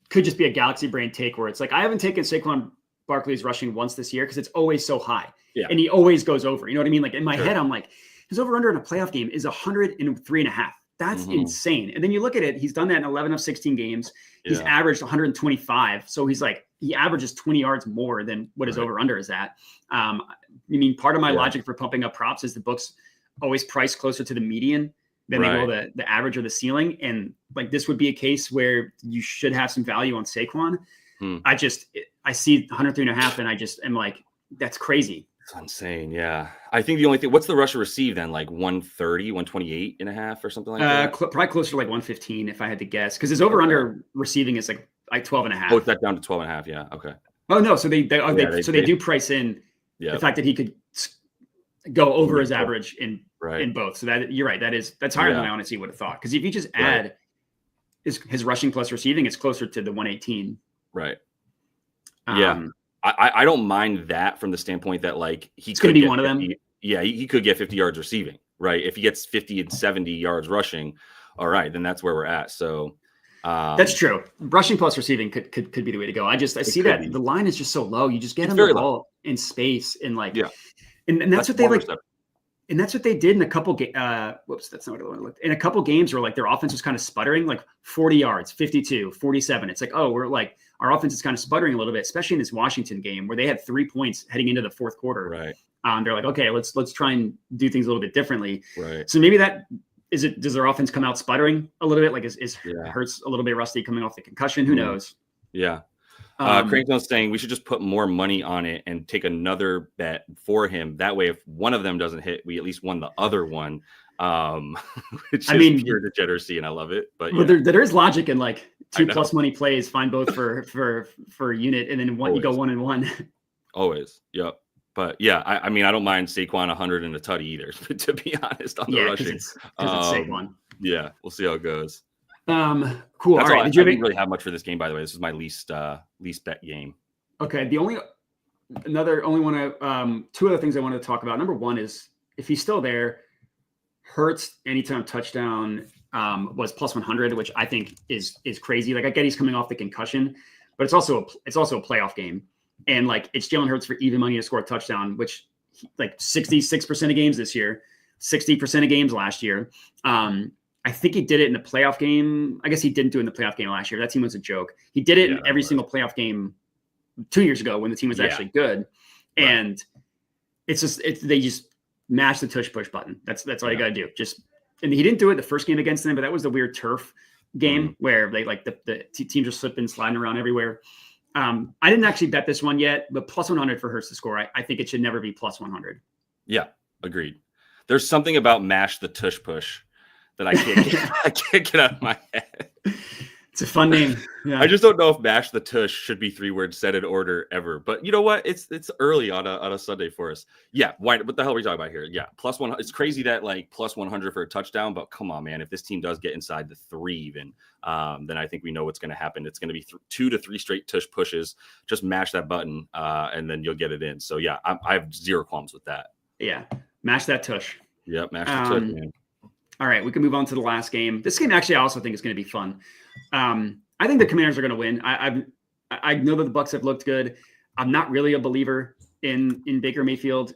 could just be a galaxy brain take where it's like, I haven't taken Saquon Barkley's rushing once this year because it's always so high. Yeah. And he always goes over. You know what I mean? Like in my head, I'm like, his over under in a playoff game is 103.5. That's insane. And then you look at it, he's done that in 11 of 16 games. He's averaged 125. So he's like, he averages 20 yards more than what his over under is at. I mean, part of my logic for pumping up props is the books always price closer to the median than they go the average or the ceiling. And like, this would be a case where you should have some value on Saquon. I see 103.5 and I just am like, that's crazy. It's insane. Yeah. I think the only thing, what's the rush to receive then? Like 130, 128.5 or something like that? Probably closer to like 115 if I had to guess. Cause his over under receiving is like 12.5. Oh, it's that down to 12.5. Yeah. Okay. Oh no. So they do price in the fact that he could go over his average in both. So that you're right. That's higher than I honestly would have thought. Because if you just add his rushing plus receiving, it's closer to the 118. Right. Yeah. I don't mind that from the standpoint that like he's going to be one of them. Yeah, he could get 50 yards receiving, right? If he gets 50 and 70 yards rushing, all right, then that's where we're at. So that's true. Rushing plus receiving could be the way to go. I see that the line is just so low. You just get him the ball in space and like and that's what they like. And that's what they did in a couple games. That's not what I want to look. In a couple games where like their offense was kind of sputtering, like 40 yards, 52, 47. It's like, oh, we're like, our offense is kind of sputtering a little bit, especially in this Washington game where they had 3 points heading into the fourth quarter. Right. They're like, okay, let's try and do things a little bit differently. Right. So maybe does their offense come out sputtering a little bit? Like is Hurts a little bit rusty coming off the concussion? Who knows? Yeah. Crankstone's saying we should just put more money on it and take another bet for him. That way, if one of them doesn't hit, we at least won the other one. Which is pure degeneracy, and I love it. But there is logic in like 2+ money plays. Find both for unit, and then you go 1-1. Always, yep. But yeah, I mean, I don't mind Saquon 100 and a tutty either. To be honest, on the rushing, because it's Saquon. Yeah, we'll see how it goes. Cool. I didn't really have much for this game, by the way. This is my least bet game. Okay. The only two other things I wanted to talk about. Number one is if he's still there, Hurts anytime touchdown was plus 100, which I think is crazy. Like I get he's coming off the concussion, but it's also a playoff game, and like it's Jalen Hurts for even money to score a touchdown, which like 66% of games this year, 60% of games last year. I think he did it in the playoff game. I guess he didn't do it in the playoff game last year. That team was a joke. He did it in every single playoff game 2 years ago when the team was actually good. Right. And they just mash the tush push button. That's all you got to do. And he didn't do it the first game against them, but that was the weird turf game where they like the teams are slipping, sliding around everywhere. I didn't actually bet this one yet, but plus 100 for Hurts to score. I think it should never be plus 100. Yeah, agreed. There's something about mash the tush push that I can't get out of my head. It's a fun name. Yeah. I just don't know if mash the tush should be 3 words said in order ever. But you know what? It's early on a Sunday for us. Yeah. Why? What the hell are we talking about here? Yeah. Plus 100. It's crazy that like plus 100 for a touchdown. But come on, man. If this team does get inside the 3 even, then I think we know what's going to happen. It's going to be 2 to 3 straight tush pushes. Just mash that button, and then you'll get it in. So yeah, I have zero qualms with that. Yeah. Mash that tush. Yep. Mash the tush, man. All right, we can move on to the last game. This game actually I also think is going to be fun. I think the Commanders are going to win. I know that the Bucs have looked good. I'm not really a believer in Baker Mayfield.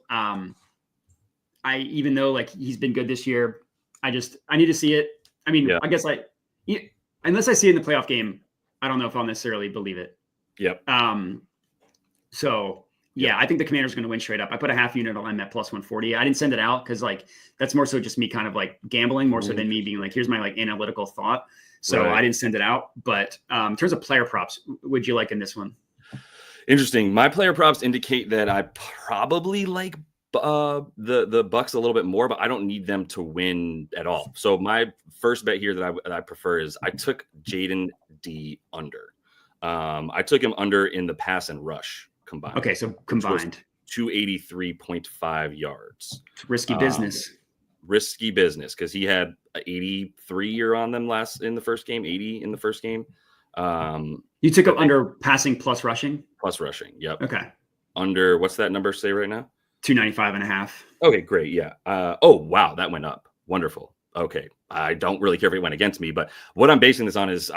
Even though like he's been good this year, I need to see it. I mean, I guess unless I see it in the playoff game, I don't know if I'll necessarily believe it. Yep. Yeah, I think the Commanders are going to win straight up. I put a half unit on them at plus 140. I didn't send it out because like that's more so just me kind of like gambling more so than me being like, here's my like analytical thought. So I didn't send it out. But in terms of player props, would you like in this one? Interesting. My player props indicate that I probably like the Bucs a little bit more, but I don't need them to win at all. So my first bet here that I prefer is I took Jaden D under. I took him under in the pass and rush combined. Okay, so combined 283.5 yards. It's risky business. Risky business because he had 83 year on them in the first game, 80 in the first game. You took up under passing plus rushing? Plus rushing, yep. Okay. Under, what's that number say right now? 295.5. Okay, great, yeah. Oh, wow, that went up. Wonderful. Okay, I don't really care if it went against me, but what I'm basing this on is,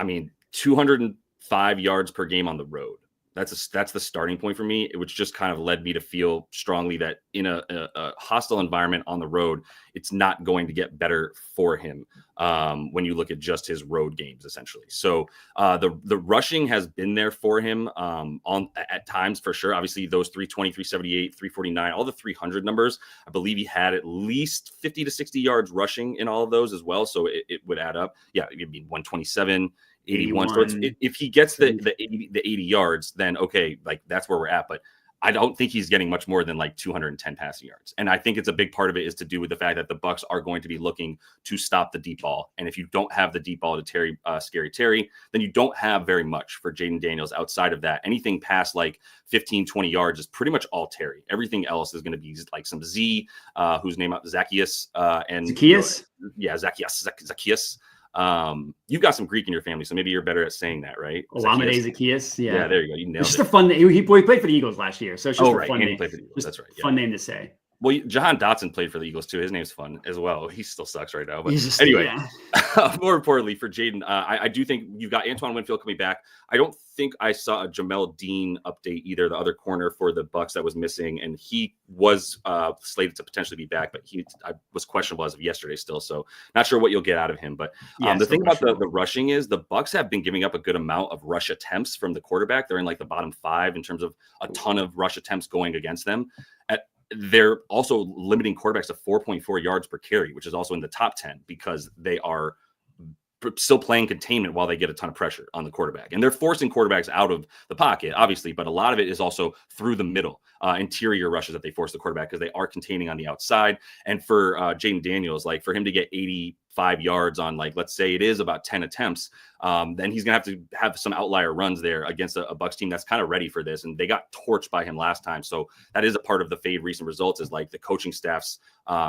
205 yards per game on the road. That's the starting point for me, which just kind of led me to feel strongly that in a hostile environment on the road, it's not going to get better for him when you look at just his road games, essentially. So the rushing has been there for him at times for sure. Obviously, those 320, 378, 349, all the 300 numbers, I believe he had at least 50 to 60 yards rushing in all of those as well. So it would add up. Yeah, it'd be 127. 81. So if he gets the 80 yards, then okay, like that's where we're at. But I don't think he's getting much more than like 210 passing yards. And I think it's a big part of it is to do with the fact that the Bucs are going to be looking to stop the deep ball. And if you don't have the deep ball to Scary Terry, then you don't have very much for Jaden Daniels outside of that. Anything past like 15, 20 yards is pretty much all Terry. Everything else is going to be like some Z, whose name Zacchaeus and Zacchaeus. Zacchaeus. You've got some Greek in your family, so maybe you're better at saying that, right? Olamide Zacchaeus. Yeah, there you go. You nailed it. It's just a fun name. He played for the Eagles last year, so it's just a fun name. Played for the Eagles. That's right. Yeah. Fun name to say. Well, Jahan Dotson played for the Eagles too. His name's fun as well. He still sucks right now. But anyway, more importantly for Jaden, I do think you've got Antoine Winfield coming back. I don't think I saw a Jamel Dean update either, the other corner for the Bucs that was missing, and he was slated to potentially be back, but he was questionable as of yesterday still. So not sure what you'll get out of him. But the thing about the rushing is the Bucs have been giving up a good amount of rush attempts from the quarterback. They're in like the bottom 5 in terms of a ton of rush attempts going against them. They're also limiting quarterbacks to 4.4 yards per carry, which is also in the top 10 because they are still playing containment while they get a ton of pressure on the quarterback. And they're forcing quarterbacks out of the pocket, obviously, but a lot of it is also through the middle, interior rushes that they force the quarterback because they are containing on the outside. And for Jaden Daniels, like for him to get 80 5 yards on, like, let's say it is about 10 attempts, then he's going to have some outlier runs there against a Bucs team that's kind of ready for this. And they got torched by him last time. So that is a part of the fade recent results, is like the coaching staff's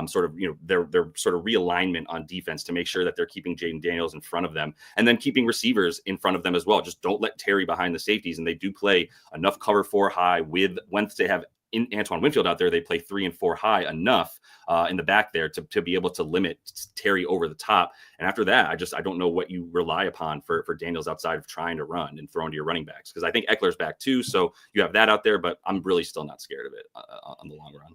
sort of, their sort of realignment on defense to make sure that they're keeping Jaden Daniels in front of them, and then keeping receivers in front of them as well. Just don't let Terry behind the safeties. And they do play enough cover 4 high once they have in Antoine Winfield out there, they play 3 and 4 high enough in the back there to be able to limit Terry over the top. And after that, I don't know what you rely upon for Daniels outside of trying to run and throw into your running backs, because I think Eckler's back too. So you have that out there, but I'm really still not scared of it on the long run.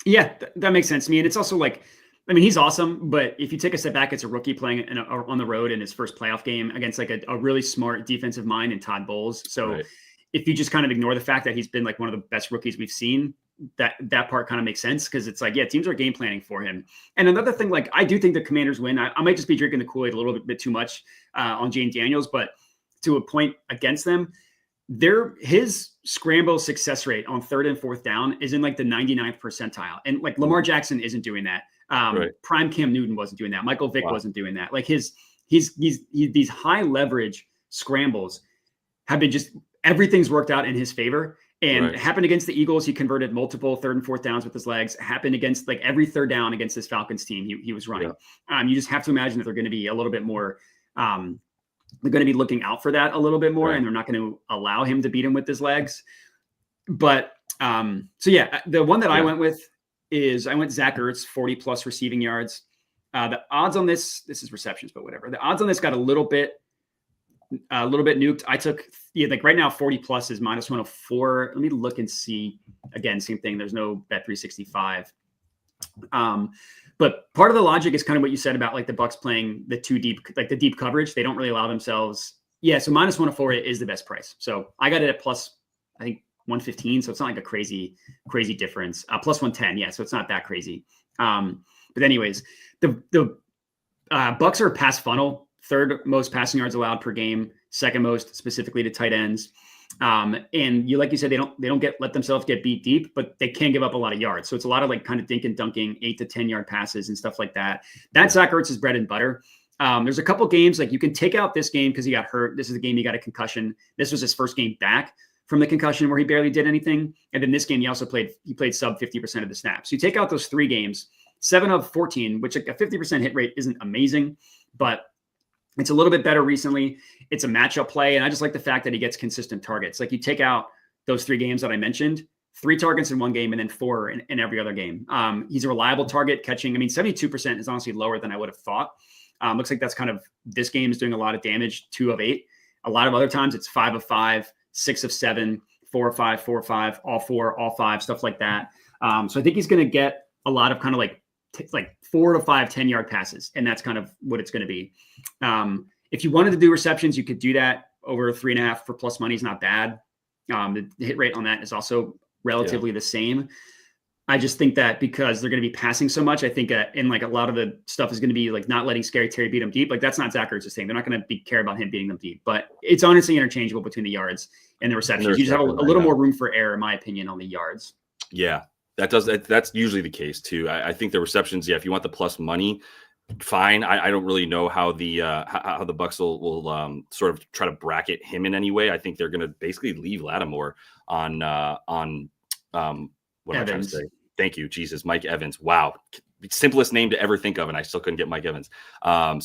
Yeah, that makes sense to me. And it's also like, I mean, he's awesome, but if you take a step back, it's a rookie playing on the road in his first playoff game against like a really smart defensive mind in Todd Bowles. So right. If you just kind of ignore the fact that he's been like one of the best rookies we've seen, that part kind of makes sense, because it's like, yeah, teams are game planning for him. And another thing, like, I do think the Commanders win. I might just be drinking the Kool-Aid a little bit too much on Jaden Daniels, but to a point against them, his scramble success rate on 3rd and 4th down is in like the 99th percentile. And like Lamar Jackson isn't doing that. Right. Prime Cam Newton wasn't doing that. Michael Vick wasn't doing that. Like these high leverage scrambles have been just, everything's worked out in his favor. And it happened against the Eagles. He converted multiple 3rd and 4th downs with his legs. It happened against like every 3rd down against this Falcons team he was running. Yeah. You just have to imagine that they're going to be a little bit more, they're going to be looking out for that a little bit more, and they're not going to allow him to beat him with his legs. But so yeah, the one that I went with is I went Zach Ertz, 40 plus receiving yards. The odds on this is receptions, but whatever. The odds on this got a little bit nuked. I took, like right now 40 plus is -104. Let me look and see. Again, same thing. There's no Bet365. But part of the logic is kind of what you said about like the Bucs playing the too deep, like the deep coverage. They don't really allow themselves. Yeah. So -104 is the best price. So I got it at plus, I think 115. So it's not like a crazy difference. Plus 110. Yeah. So it's not that crazy. But anyways, the Bucs are pass funnel. 3rd most passing yards allowed per game, 2nd most specifically to tight ends. And like you said, they don't let themselves get beat deep, but they can give up a lot of yards. So it's a lot of like kind of dink and dunking 8 to 10 yard passes and stuff like that. That's Zach Ertz's bread and butter. There's a couple games, like you can take out this game because he got hurt. This is the game he got a concussion. This was his first game back from the concussion where he barely did anything. And then this game, he also played sub 50% of the snaps. So you take out those 3 games, 7 of 14, which like a 50% hit rate isn't amazing, but it's a little bit better recently. It's a matchup play. And I just like the fact that he gets consistent targets. Like you take out those 3 games that I mentioned, 3 targets in one game and then 4 in every other game. He's a reliable target catching. I mean, 72% is honestly lower than I would have thought. Looks like that's kind of, this game is doing a lot of damage, 2 of 8. A lot of other times it's 5 of 5, 6 of 7, 4 of 5, 4 of 5, all 4, all 5, stuff like that. So I think he's going to get a lot of kind of like 4 to 5 10-yard passes. And that's kind of what it's going to be. If you wanted to do receptions, you could do that. Over 3.5 for plus money is not bad. The hit rate on that is also relatively the same. I just think that because they're going to be passing so much, I think in like a lot of the stuff is going to be like not letting Scary Terry beat them deep. Like that's not Zach Ertz's thing. They're not going to care about him beating them deep, but it's honestly interchangeable between the yards and the receptions. You just have a little more room for error, in my opinion, on the yards. Yeah, that's usually the case too. I think the receptions, if you want the plus money, fine. I don't really know how the Bucs will sort of try to bracket him in any way. I think they're going to basically leave Lattimore on what am I trying to say? Thank you, Jesus, Mike Evans. Wow, simplest name to ever think of, and I still couldn't get Mike Evans.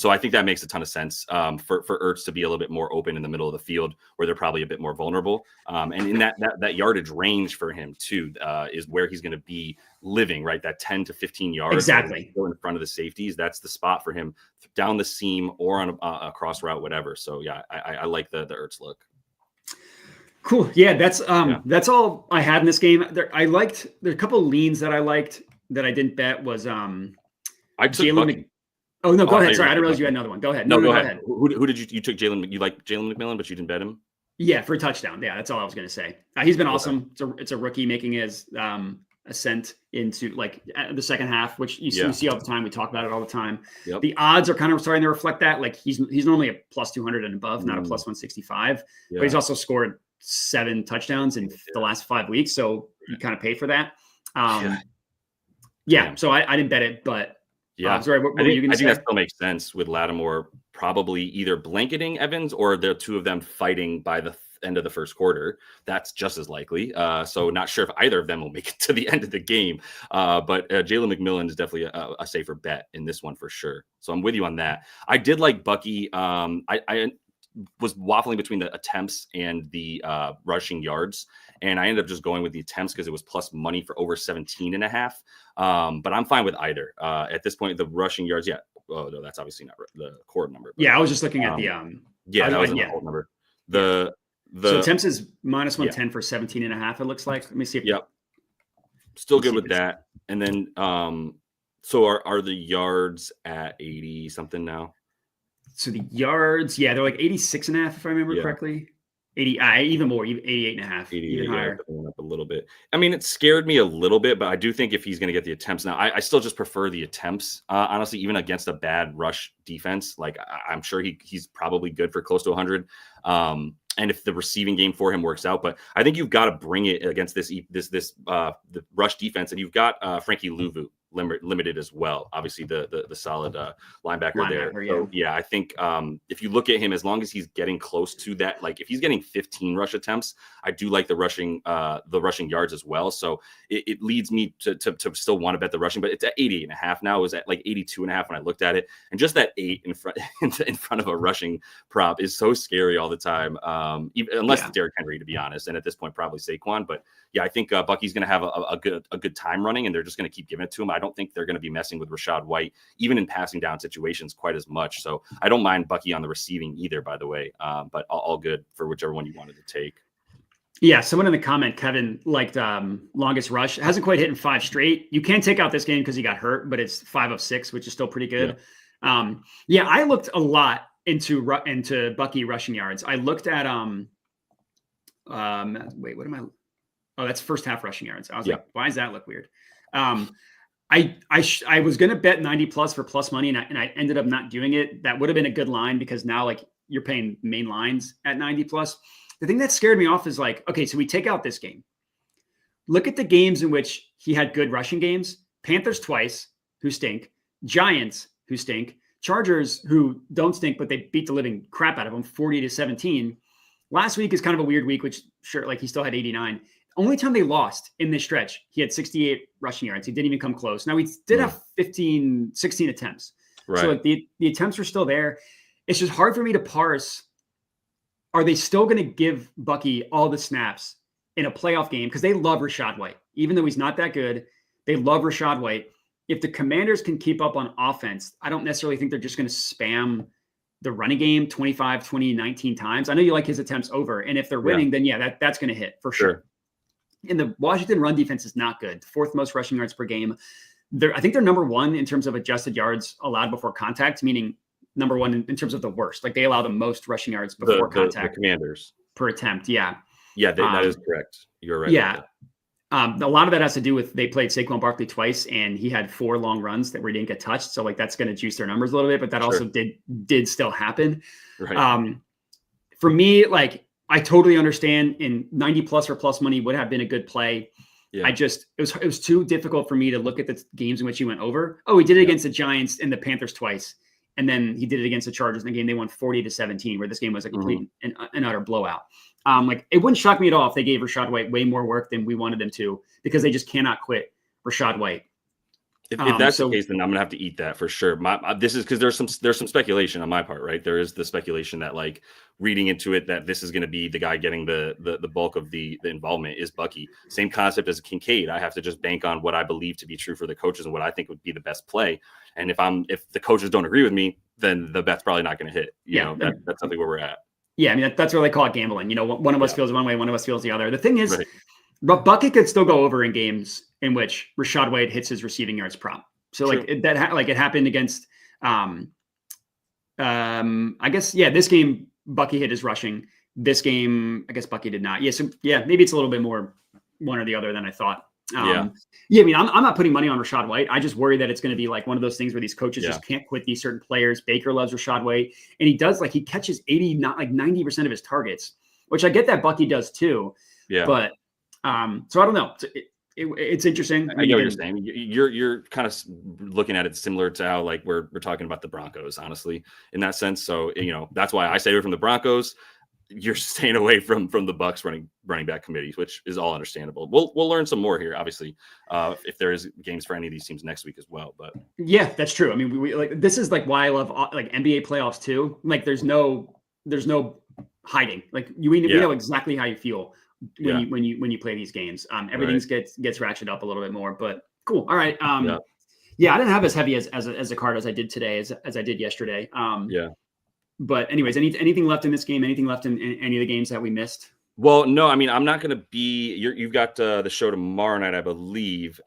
So I think that makes a ton of sense for Ertz to be a little bit more open in the middle of the field, where they're probably a bit more vulnerable. And in that yardage range for him too is where he's going to be living, right? That 10 to 15 yards, exactly, in front of the safeties. That's the spot for him down the seam or on a cross route, whatever. So yeah, I like the Ertz look. Cool. Yeah, that's all I had in this game. There a couple of leans that I liked that I didn't bet was I took Oh no, go ahead. Sorry, I didn't realize you had another one. Go ahead. No, go ahead. Who did you took Jalen? You like Jalen McMillan, but you didn't bet him? Yeah, for a touchdown. Yeah, that's all I was going to say. He's been awesome. It's a rookie making his ascent into like the second half, which you see all the time. We talk about it all the time. Yep. The odds are kind of starting to reflect that. Like he's normally a plus 200 and above, not a plus 165. But he's also scored 7 touchdowns in the last 5 weeks, so you kind of pay for that. So I didn't bet it, but Yeah. Sorry, what were you going to say? I think that still makes sense with Lattimore probably either blanketing Evans or the two of them fighting by the end of the first quarter. That's just as likely. So not sure if either of them will make it to the end of the game. But Jalen McMillan is definitely a safer bet in this one for sure. So I'm with you on that. I did like Bucky. I was waffling between the attempts and the rushing yards. And I ended up just going with the attempts because it was plus money for over 17.5. But I'm fine with either. At this point, the rushing yards, yeah. Oh, no, that's obviously not the core number. But, yeah, I was just looking at the that was the whole number. So attempts is minus 110 for 17.5. It looks like. Let me see. Yep. Still good with that. And then, so are the yards at 80 something now? So the yards, they're like 86.5 if I remember correctly. 80, even more, 88.5, even higher. Went up a little bit. I mean, it scared me a little bit, but I do think if he's going to get the attempts now, I still just prefer the attempts. Honestly, even against a bad rush defense, like I'm sure he's probably good for close to 100. And if the receiving game for him works out, but I think you've got to bring it against the rush defense, and you've got Frankie Louvu limited as well. Obviously, the solid linebacker there. Yeah. So, yeah, I think if you look at him, as long as he's getting close to that, like if he's getting 15 rush attempts, I do like the rushing yards as well. So it leads me to still want to bet the rushing, but it's at 88.5 now. It was at like 82.5 when I looked at it, and just that 8 in front of a rushing prop is so scary all the time. Unless it's Derrick Henry, to be honest, and at this point probably Saquon. But yeah, I think Bucky's going to have a good time running, and they're just going to keep giving it to him. I don't think they're going to be messing with Rachaad White, even in passing down situations, quite as much. So I don't mind Bucky on the receiving either, by the way. But all good for whichever one you wanted to take. Yeah, someone in the comment, Kevin, liked longest rush. It hasn't quite hit in 5 straight. You can take out this game because he got hurt, but it's 5 of 6, which is still pretty good. Yeah, I looked a lot into Bucky rushing yards. I looked at wait, what am I? Oh, that's first half rushing yards. I was like, why does that look weird? I was going to bet 90 plus for plus money, and I ended up not doing it. That would have been a good line because now like you're paying main lines at 90 plus. The thing that scared me off is like, okay, so we take out this game. Look at the games in which he had good rushing games. Panthers twice, who stink. Giants, who stink. Chargers, who don't stink, but they beat the living crap out of them, 40-17. Last week is kind of a weird week, which sure, like he still had 89. Only time they lost in this stretch, he had 68 rushing yards. He didn't even come close. Now, he did have 16 attempts. Right. So like the attempts were still there. It's just hard for me to parse. Are they still going to give Bucky all the snaps in a playoff game? Because they love Rachaad White. Even though he's not that good, they love Rachaad White. If the Commanders can keep up on offense, I don't necessarily think they're just going to spam the running game 25, 20, 19 times. I know you like his attempts over. And if they're winning, then that's going to hit for sure. And the Washington run defense is not good. 4th most rushing yards per game. I think they're number 1 in terms of adjusted yards allowed before contact, meaning number 1 in terms of the worst. Like they allow the most rushing yards before contact. The Commanders per attempt. Yeah. Yeah, that is correct. You're right. Yeah. A lot of that has to do with they played Saquon Barkley twice, and he had 4 long runs where he didn't get touched. So like that's going to juice their numbers a little bit, but that also did still happen. Right. For me, like I totally understand in 90 plus or plus money would have been a good play. Yeah. it was too difficult for me to look at the games in which he went over. Oh, he did it against the Giants and the Panthers twice. And then he did it against the Chargers in the game. They won 40-17, where this game was a complete and utter blowout. Like it wouldn't shock me at all if they gave Rachaad White way more work than we wanted them to, because they just cannot quit Rachaad White. If that's the case, then I'm gonna have to eat that for sure. This is because there's some speculation on my part, right? There is the speculation that like reading into it that this is going to be the guy getting the bulk of the involvement is Bucky. Same concept as Kincaid. I have to just bank on what I believe to be true for the coaches and what I think would be the best play. And if the coaches don't agree with me, then the bet's probably not going to hit. You know, that's something where we're at. Yeah, I mean that's what they call it gambling. You know, one of us feels one way, one of us feels the other. The thing is, Bucky could still go over in games in which Rachaad White hits his receiving yards prop. So it happened against, I guess, this game Bucky hit his rushing. This game, I guess Bucky did not. Maybe it's a little bit more one or the other than I thought. I mean, I'm not putting money on Rachaad White. I just worry that it's going to be like one of those things where these coaches just can't quit these certain players. Baker loves Rachaad White, and he does, like, he catches 90% of his targets, which I get that Bucky does too. Yeah. But so I don't know. it's interesting. I know what you're saying. You're kind of looking at it similar to how like we're talking about the Broncos, honestly, in that sense. So that's why I stay away from the Broncos. You're staying away from the Bucs running back committees, which is all understandable. We'll learn some more here, obviously, if there is games for any of these teams next week as well. But yeah, that's true. I mean, we like this is like why I love like NBA playoffs too. Like there's no hiding. Like we know exactly how you feel when you play these games. Everything gets ratcheted up a little bit more. But cool. All right. Yeah, I didn't have as heavy as a card as I did today as I did yesterday. But anyways, anything left in this game? Anything left in any of the games that we missed? Well, no, I mean, I'm not going to be. You've got the show tomorrow night, I believe.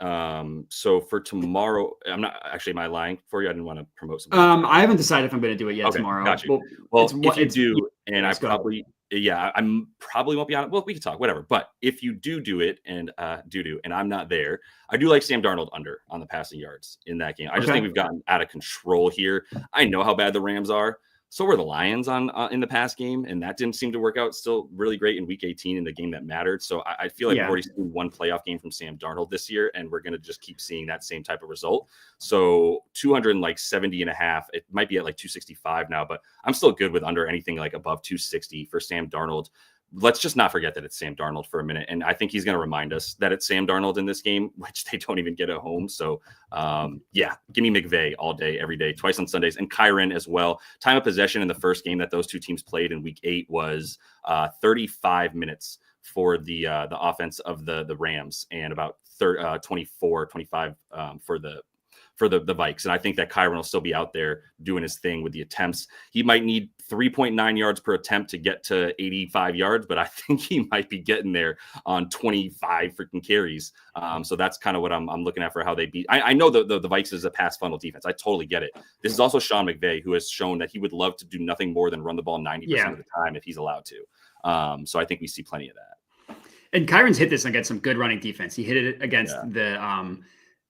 So for tomorrow, I'm not actually. Am I lying for you? I didn't want to promote something. I haven't decided if I'm going to do it yet tomorrow. Got you. Well, if you do, and I probably, I'm probably won't be on it. Well, we can talk, whatever. But if you do it, and and I'm not there, I do like Sam Darnold under on the passing yards in that game. I just think we've gotten out of control here. I know how bad the Rams are. So were the Lions in the past game, and that didn't seem to work out still really great in week 18 in the game that mattered. So I feel like we've already seen one playoff game from Sam Darnold this year, and we're going to just keep seeing that same type of result. So 270.5, it might be at like 265 now, but I'm still good with under anything like above 260 for Sam Darnold. Let's just not forget that it's Sam Darnold for a minute. And I think he's going to remind us that it's Sam Darnold in this game, which they don't even get at home. So, give me McVay all day, every day, twice on Sundays, and Kyren as well. Time of possession in the first game that those two teams played in week 8 was 35 minutes for the offense of the Rams and about 25 for the Vikes. And I think that Kyren will still be out there doing his thing with the attempts. He might need 3.9 yards per attempt to get to 85 yards, but I think he might be getting there on 25 freaking carries. So that's kind of what I'm looking at for how they beat. I know the Vikes is a pass funnel defense. I totally get it. This is also Sean McVay, who has shown that he would love to do nothing more than run the ball 90% of the time if he's allowed to. So I think we see plenty of that. And Kyron's hit this against some good running defense. He hit it against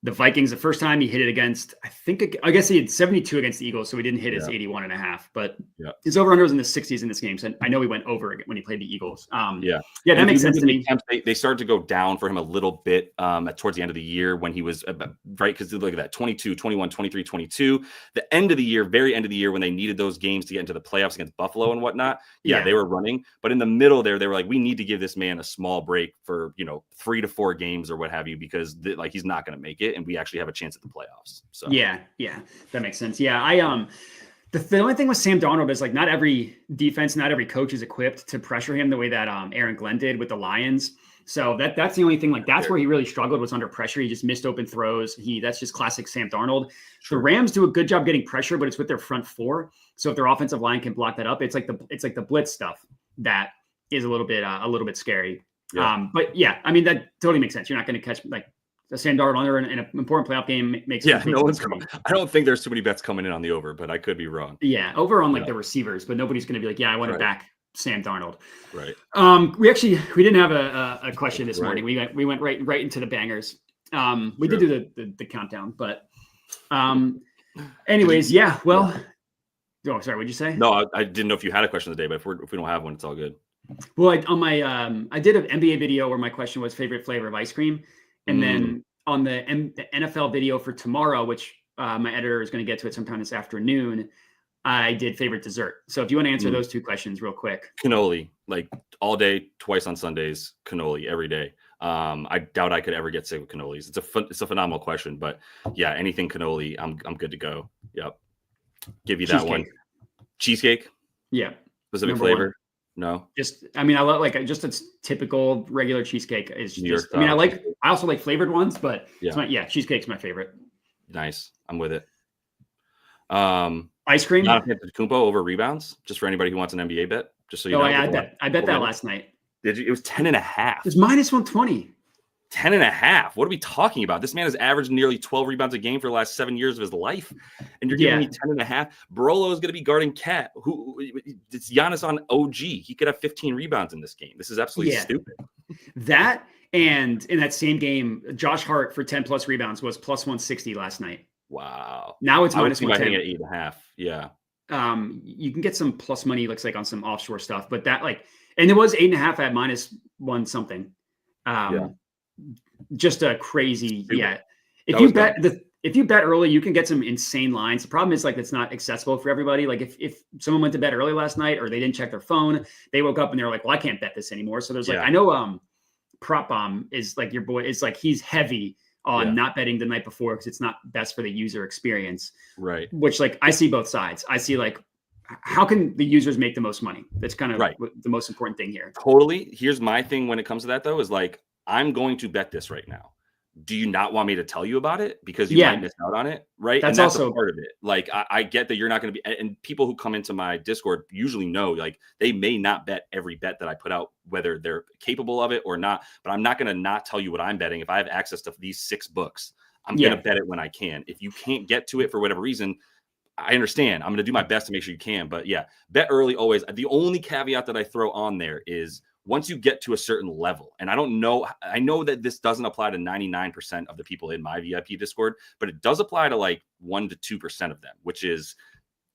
the Vikings the first time. He hit it against, I guess he had 72 against the Eagles, so he didn't hit his 81.5. But his over-under was in the 60s in this game. So I know he went over when he played the Eagles. That makes sense to me. They started to go down for him a little bit towards the end of the year when he was, right, because look at that, 22, 21, 23, 22. The end of the year, very end of the year, when they needed those games to get into the playoffs against Buffalo and whatnot, they were running. But in the middle there, they were like, we need to give this man a small break for, 3 to 4 games or what have you, because he's not going to make it. And we actually have a chance at the playoffs. So that makes sense. The only thing with Sam Darnold is like not every defense, not every coach is equipped to pressure him the way that Aaron Glenn did with the Lions. So that's the only thing. Like that's where he really struggled, was under pressure. He just missed open throws. That's just classic Sam Darnold. The Rams do a good job getting pressure, but it's with their front four. So if their offensive line can block that up, it's like the blitz stuff that is a little bit scary. But I mean that totally makes sense. You're not going to catch like the Sam Darnold under in an important playoff game makes no one's coming. I don't think there's too many bets coming in on the over, but I could be wrong. Over on the receivers, but nobody's going to be like, I want to back Sam Darnold. Right. We didn't have a question this morning. We went right into the bangers. We did do the countdown, but anyways, well. Oh, sorry. What'd you say? No, I didn't know if you had a question of the day, but if we don't have one, it's all good. Well, on my I did an NBA video where my question was favorite flavor of ice cream. And then on the NFL video for tomorrow, which my editor is going to get to it sometime this afternoon, I did favorite dessert. So if you want to answer those two questions real quick. Cannoli, like all day, twice on Sundays, cannoli every day. I doubt I could ever get sick with cannolis. It's a phenomenal question, but anything cannoli, I'm good to go. Yep. Give you that one. Cheesecake? Yeah. Specific flavor? 1. No, I love just a typical regular cheesecake is just, I also like flavored ones, but cheesecake's my favorite. Nice. I'm with it. Ice cream? Not Kumpo over rebounds, just for anybody who wants an NBA bet. Just so you know. I bet that last night. Did you? It was 10.5. It was minus 120. 10.5. What are we talking about? This man has averaged nearly 12 rebounds a game for the last 7 years of his life. And you're giving me 10.5. Barolo is going to be guarding Cat. It's Giannis on OG. He could have 15 rebounds in this game. This is absolutely stupid. That, and in that same game, Josh Hart for 10 plus rebounds was plus 160 last night. Wow. Now it's minus 110. At 8.5. Yeah. You can get some plus money, looks like, on some offshore stuff, but that and it was 8.5 at minus 1 something. just a crazy. Stupid. Yeah. If you bet early, you can get some insane lines. The problem is like it's not accessible for everybody. Like if someone went to bed early last night or they didn't check their phone, they woke up and they were like, well, I can't bet this anymore. So there's like, I know Prop Bomb is like your boy. It's like he's heavy on not betting the night before because it's not best for the user experience. Right. Which like I see both sides. I see like how can the users make the most money? That's kind of the most important thing here. Totally. Here's my thing when it comes to that though, is like, I'm going to bet this right now. Do you not want me to tell you about it? Because you might miss out on it, right? That's also part of it. Like, I get that you're not going to be, and people who come into my Discord usually know, like, they may not bet every bet that I put out, whether they're capable of it or not. But I'm not going to not tell you what I'm betting. If I have access to these 6 books, I'm going to bet it when I can. If you can't get to it for whatever reason, I understand. I'm going to do my best to make sure you can. But yeah, bet early always. The only caveat that I throw on there is, once you get to a certain level, and I know that this doesn't apply to 99% of the people in my VIP Discord, but it does apply to like 1 to 2% of them, which is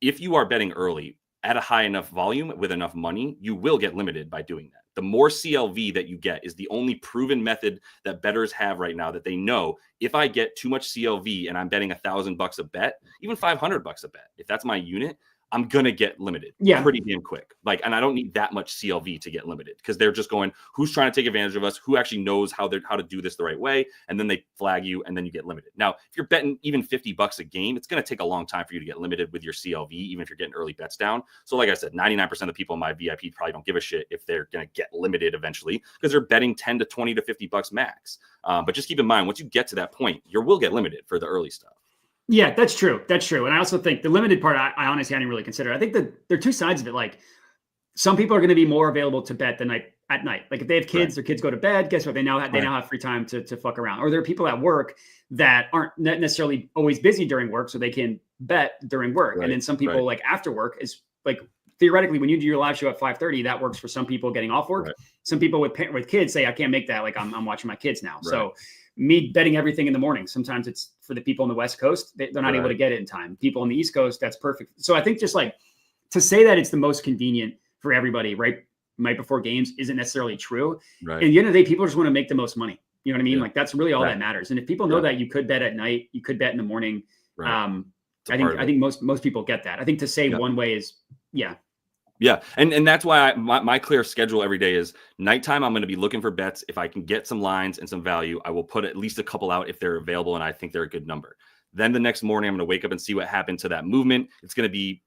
if you are betting early at a high enough volume with enough money, you will get limited by doing that. The more CLV that you get is the only proven method that bettors have right now, that they know if I get too much CLV and I'm betting $1,000 a bet, even $500 a bet, if that's my unit, I'm going to get limited pretty damn quick. Like, and I don't need that much CLV to get limited because they're just going, who's trying to take advantage of us? Who actually knows how to do this the right way? And then they flag you and then you get limited. Now, if you're betting even $50 a game, it's going to take a long time for you to get limited with your CLV, even if you're getting early bets down. So like I said, 99% of the people in my VIP probably don't give a shit if they're going to get limited eventually because they're betting 10 to 20 to $50 max. But just keep in mind, once you get to that point, you will get limited for the early stuff. Yeah, that's true. That's true. And I also think the limited part, I honestly hadn't really considered. I think that there are two sides of it. Like some people are going to be more available to bet at night. Like if they have kids, their kids go to bed, guess what? They now have free time to fuck around. Or there are people at work that aren't necessarily always busy during work, so they can bet during work. And then some people like after work is like theoretically when you do your live show at 5:30, that works for some people getting off work. Some people with kids say, I can't make that. Like I'm watching my kids now. So me betting everything in the morning. Sometimes it's for the people on the West Coast, they're not able to get it in time. People on the East Coast, that's perfect. So I think just like to say that it's the most convenient for everybody right before games isn't necessarily true. And at the end of the day, people just want to make the most money. You know what I mean? Like that's really all that matters. And if people know that you could bet at night, you could bet in the morning. I think most people get that. I think to say one way is Yeah. And that's why my clear schedule every day is nighttime. I'm going to be looking for bets. If I can get some lines and some value, I will put at least a couple out if they're available and I think they're a good number. Then the next morning, I'm going to wake up and see what happened to that movement. It's going to be,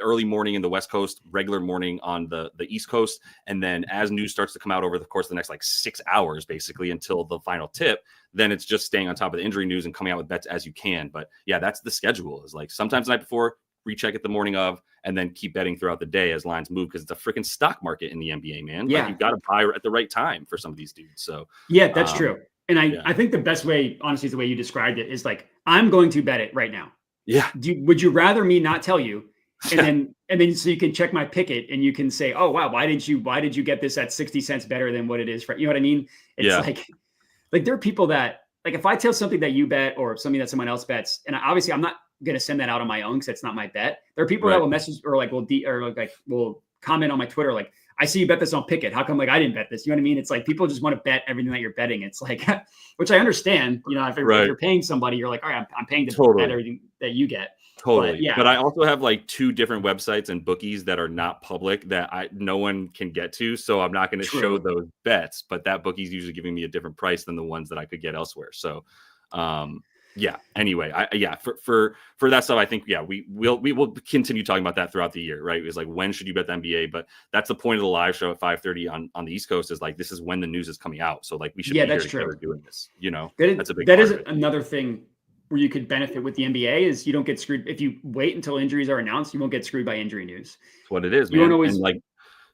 early morning in the West Coast, regular morning on the East Coast. And then as news starts to come out over the course of the next like 6 hours, basically until the final tip, then it's just staying on top of the injury news and coming out with bets as you can. But yeah, that's the schedule. Is like sometimes the night before, recheck it the morning of, and then keep betting throughout the day as lines move because it's a freaking stock market in the NBA, man. Yeah. Like, you've got to buy at the right time for some of these dudes. So yeah, that's true. And I think the best way, honestly, is the way you described it is like, I'm going to bet it right now. Yeah. Would you rather me not tell you? And then so you can check my picket and you can say, oh wow, why did you get this at 60 cents better than what it is for, you know what I mean? It's like there are people that like, if I tell something that you bet or something that someone else bets, and obviously I'm not going to send that out on my own because it's not my bet. There are people that will message or like will comment on my Twitter like, I see you bet this on Pickett. How come like I didn't bet this? You know what I mean? It's like people just want to bet everything that you're betting. It's like, which I understand. You know, if you're paying somebody, you're like, all right, I'm paying to bet everything that you get. Totally. But I also have like 2 different websites and bookies that are not public that no one can get to. So I'm not going to show those bets. But that bookie's usually giving me a different price than the ones that I could get elsewhere. So anyway, for that stuff, I think we will continue talking about that throughout the year, right? It's like, when should you bet the NBA? But that's the point of the live show at 5:30 on the East Coast, is like, this is when the news is coming out, so like we should be here together doing this. That's a big part of it. Another thing where you could benefit with the NBA is you don't get screwed if you wait until injuries are announced. You won't get screwed by injury news. That's what it is, man.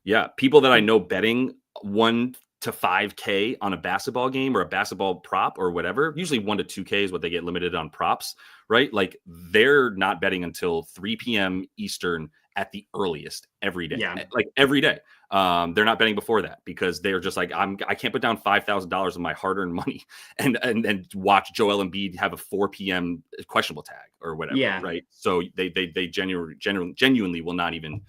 And people that I know betting 1 to 5K on a basketball game or a basketball prop or whatever, usually 1 to 2K is what they get limited on props, right? Like, they're not betting until 3 p.m. Eastern at the earliest every day. Like every day. They're not betting before that because they're just like, I can't put down $5,000 of my hard-earned money and watch Joel Embiid have a 4 p.m. questionable tag or whatever, right? So they genuinely will not even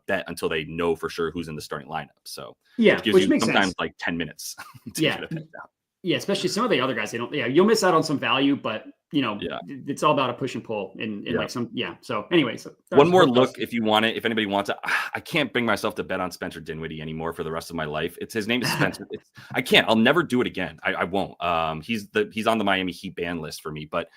bet until they know for sure who's in the starting lineup. So which makes sometimes sense. like 10 minutes to get it picked out. Yeah, especially some of the other guys, they don't. Yeah, you'll miss out on some value, but Yeah. it's all about a push and pull in like some. Yeah. So anyway, so one more look if you want it. If anybody wants it, I can't bring myself to bet on Spencer Dinwiddie anymore for the rest of my life. His name is Spencer. I can't. I'll never do it again. I won't. He's on the Miami Heat ban list for me, but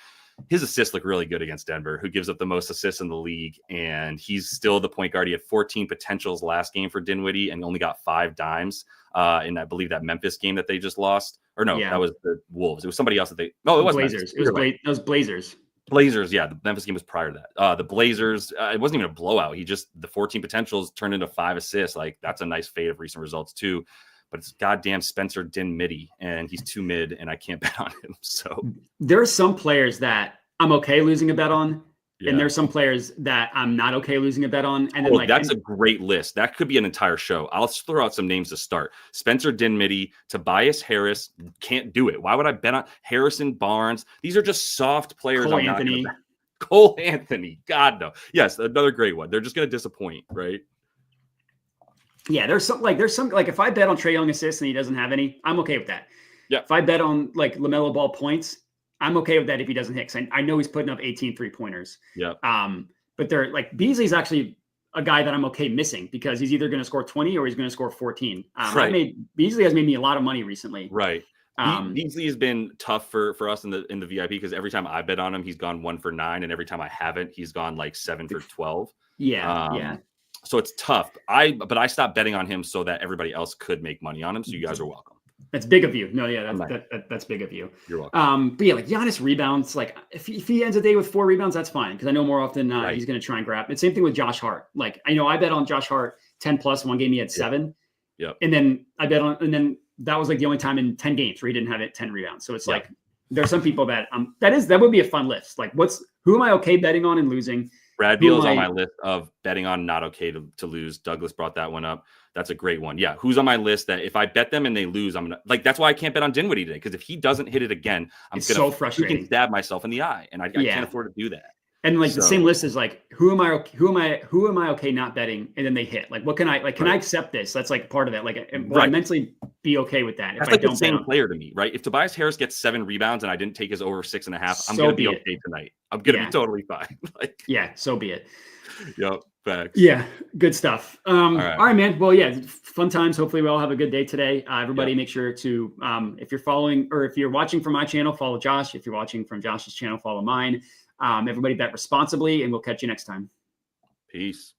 his assists look really good against Denver, who gives up the most assists in the league. And he's still the point guard. He had 14 potentials last game for Dinwiddie and only got 5 dimes. In I believe that Memphis game that they just lost. Or no, that was the Wolves. It was somebody else that they. No, it was Blazers. Memphis. It was Blazers. Blazers, yeah. The Memphis game was prior to that. The Blazers, it wasn't even a blowout. The 14 potentials turned into 5 assists. Like, that's a nice fade of recent results too. But it's goddamn Spencer Dinwiddie, and he's too mid, and I can't bet on him. So there are some players that I'm okay losing a bet on. Yeah. And there's some players that I'm not okay losing a bet on. And then that's a great list. That could be an entire show. I'll throw out some names to start. Spencer Dinwiddie, Tobias Harris. Can't do it. Why would I bet on Harrison Barnes? These are just soft players. Cole Anthony. God, no. Yes, another great one. They're just going to disappoint, right? Yeah, there's some if I bet on Trae Young assists and he doesn't have any, I'm okay with that. Yeah. If I bet on like LaMelo Ball points, I'm okay with that if he doesn't hit. I know he's putting up 18 3-pointers. Yeah. But they're like Beasley's actually a guy that I'm okay missing because he's either going to score 20 or he's going to score 14. Right. Beasley has made me a lot of money recently. Right. Beasley has been tough for us in the VIP because every time I bet on him, he's gone 1 for 9, and every time I haven't, he's gone like 7 for 12. Yeah. So it's tough. But I stopped betting on him so that everybody else could make money on him. So you guys are welcome. That's big of you. No, yeah, that's big of you. You're welcome. But yeah, like Giannis rebounds, like if he ends a day with 4 rebounds, that's fine because I know more often he's going to try and grab it. Same thing with Josh Hart. Like I know I bet on Josh Hart 10 plus. One game he had 7. Yep. And then then that was like the only time in 10 games where he didn't have 10 rebounds. So it's like there's some people that that would be a fun list. Like who am I okay betting on and losing? Brad Beal is on my list of betting on not okay to lose. Douglas brought that one up. That's a great one. Yeah. Who's on my list that if I bet them and they lose, I'm going to that's why I can't bet on Dinwiddie today. Because if he doesn't hit it again, I'm going to freaking stab myself in the eye. And I can't afford to do that. And like the same list is like, who am I okay not betting? And then they hit. Like, what can I can I accept this? That's like part of it. Like, will I mentally be okay with that? That's like the same player to me, right? If Tobias Harris gets 7 rebounds and I didn't take his over 6.5, I'm going to be okay tonight. I'm going to be totally fine. So be it. Yep. Facts. Yeah. Good stuff. All right, man. Well, yeah, fun times. Hopefully we all have a good day today. Everybody make sure to, if you're following or if you're watching from my channel, follow Josh. If you're watching from Josh's channel, follow mine. Everybody bet responsibly, and we'll catch you next time. Peace.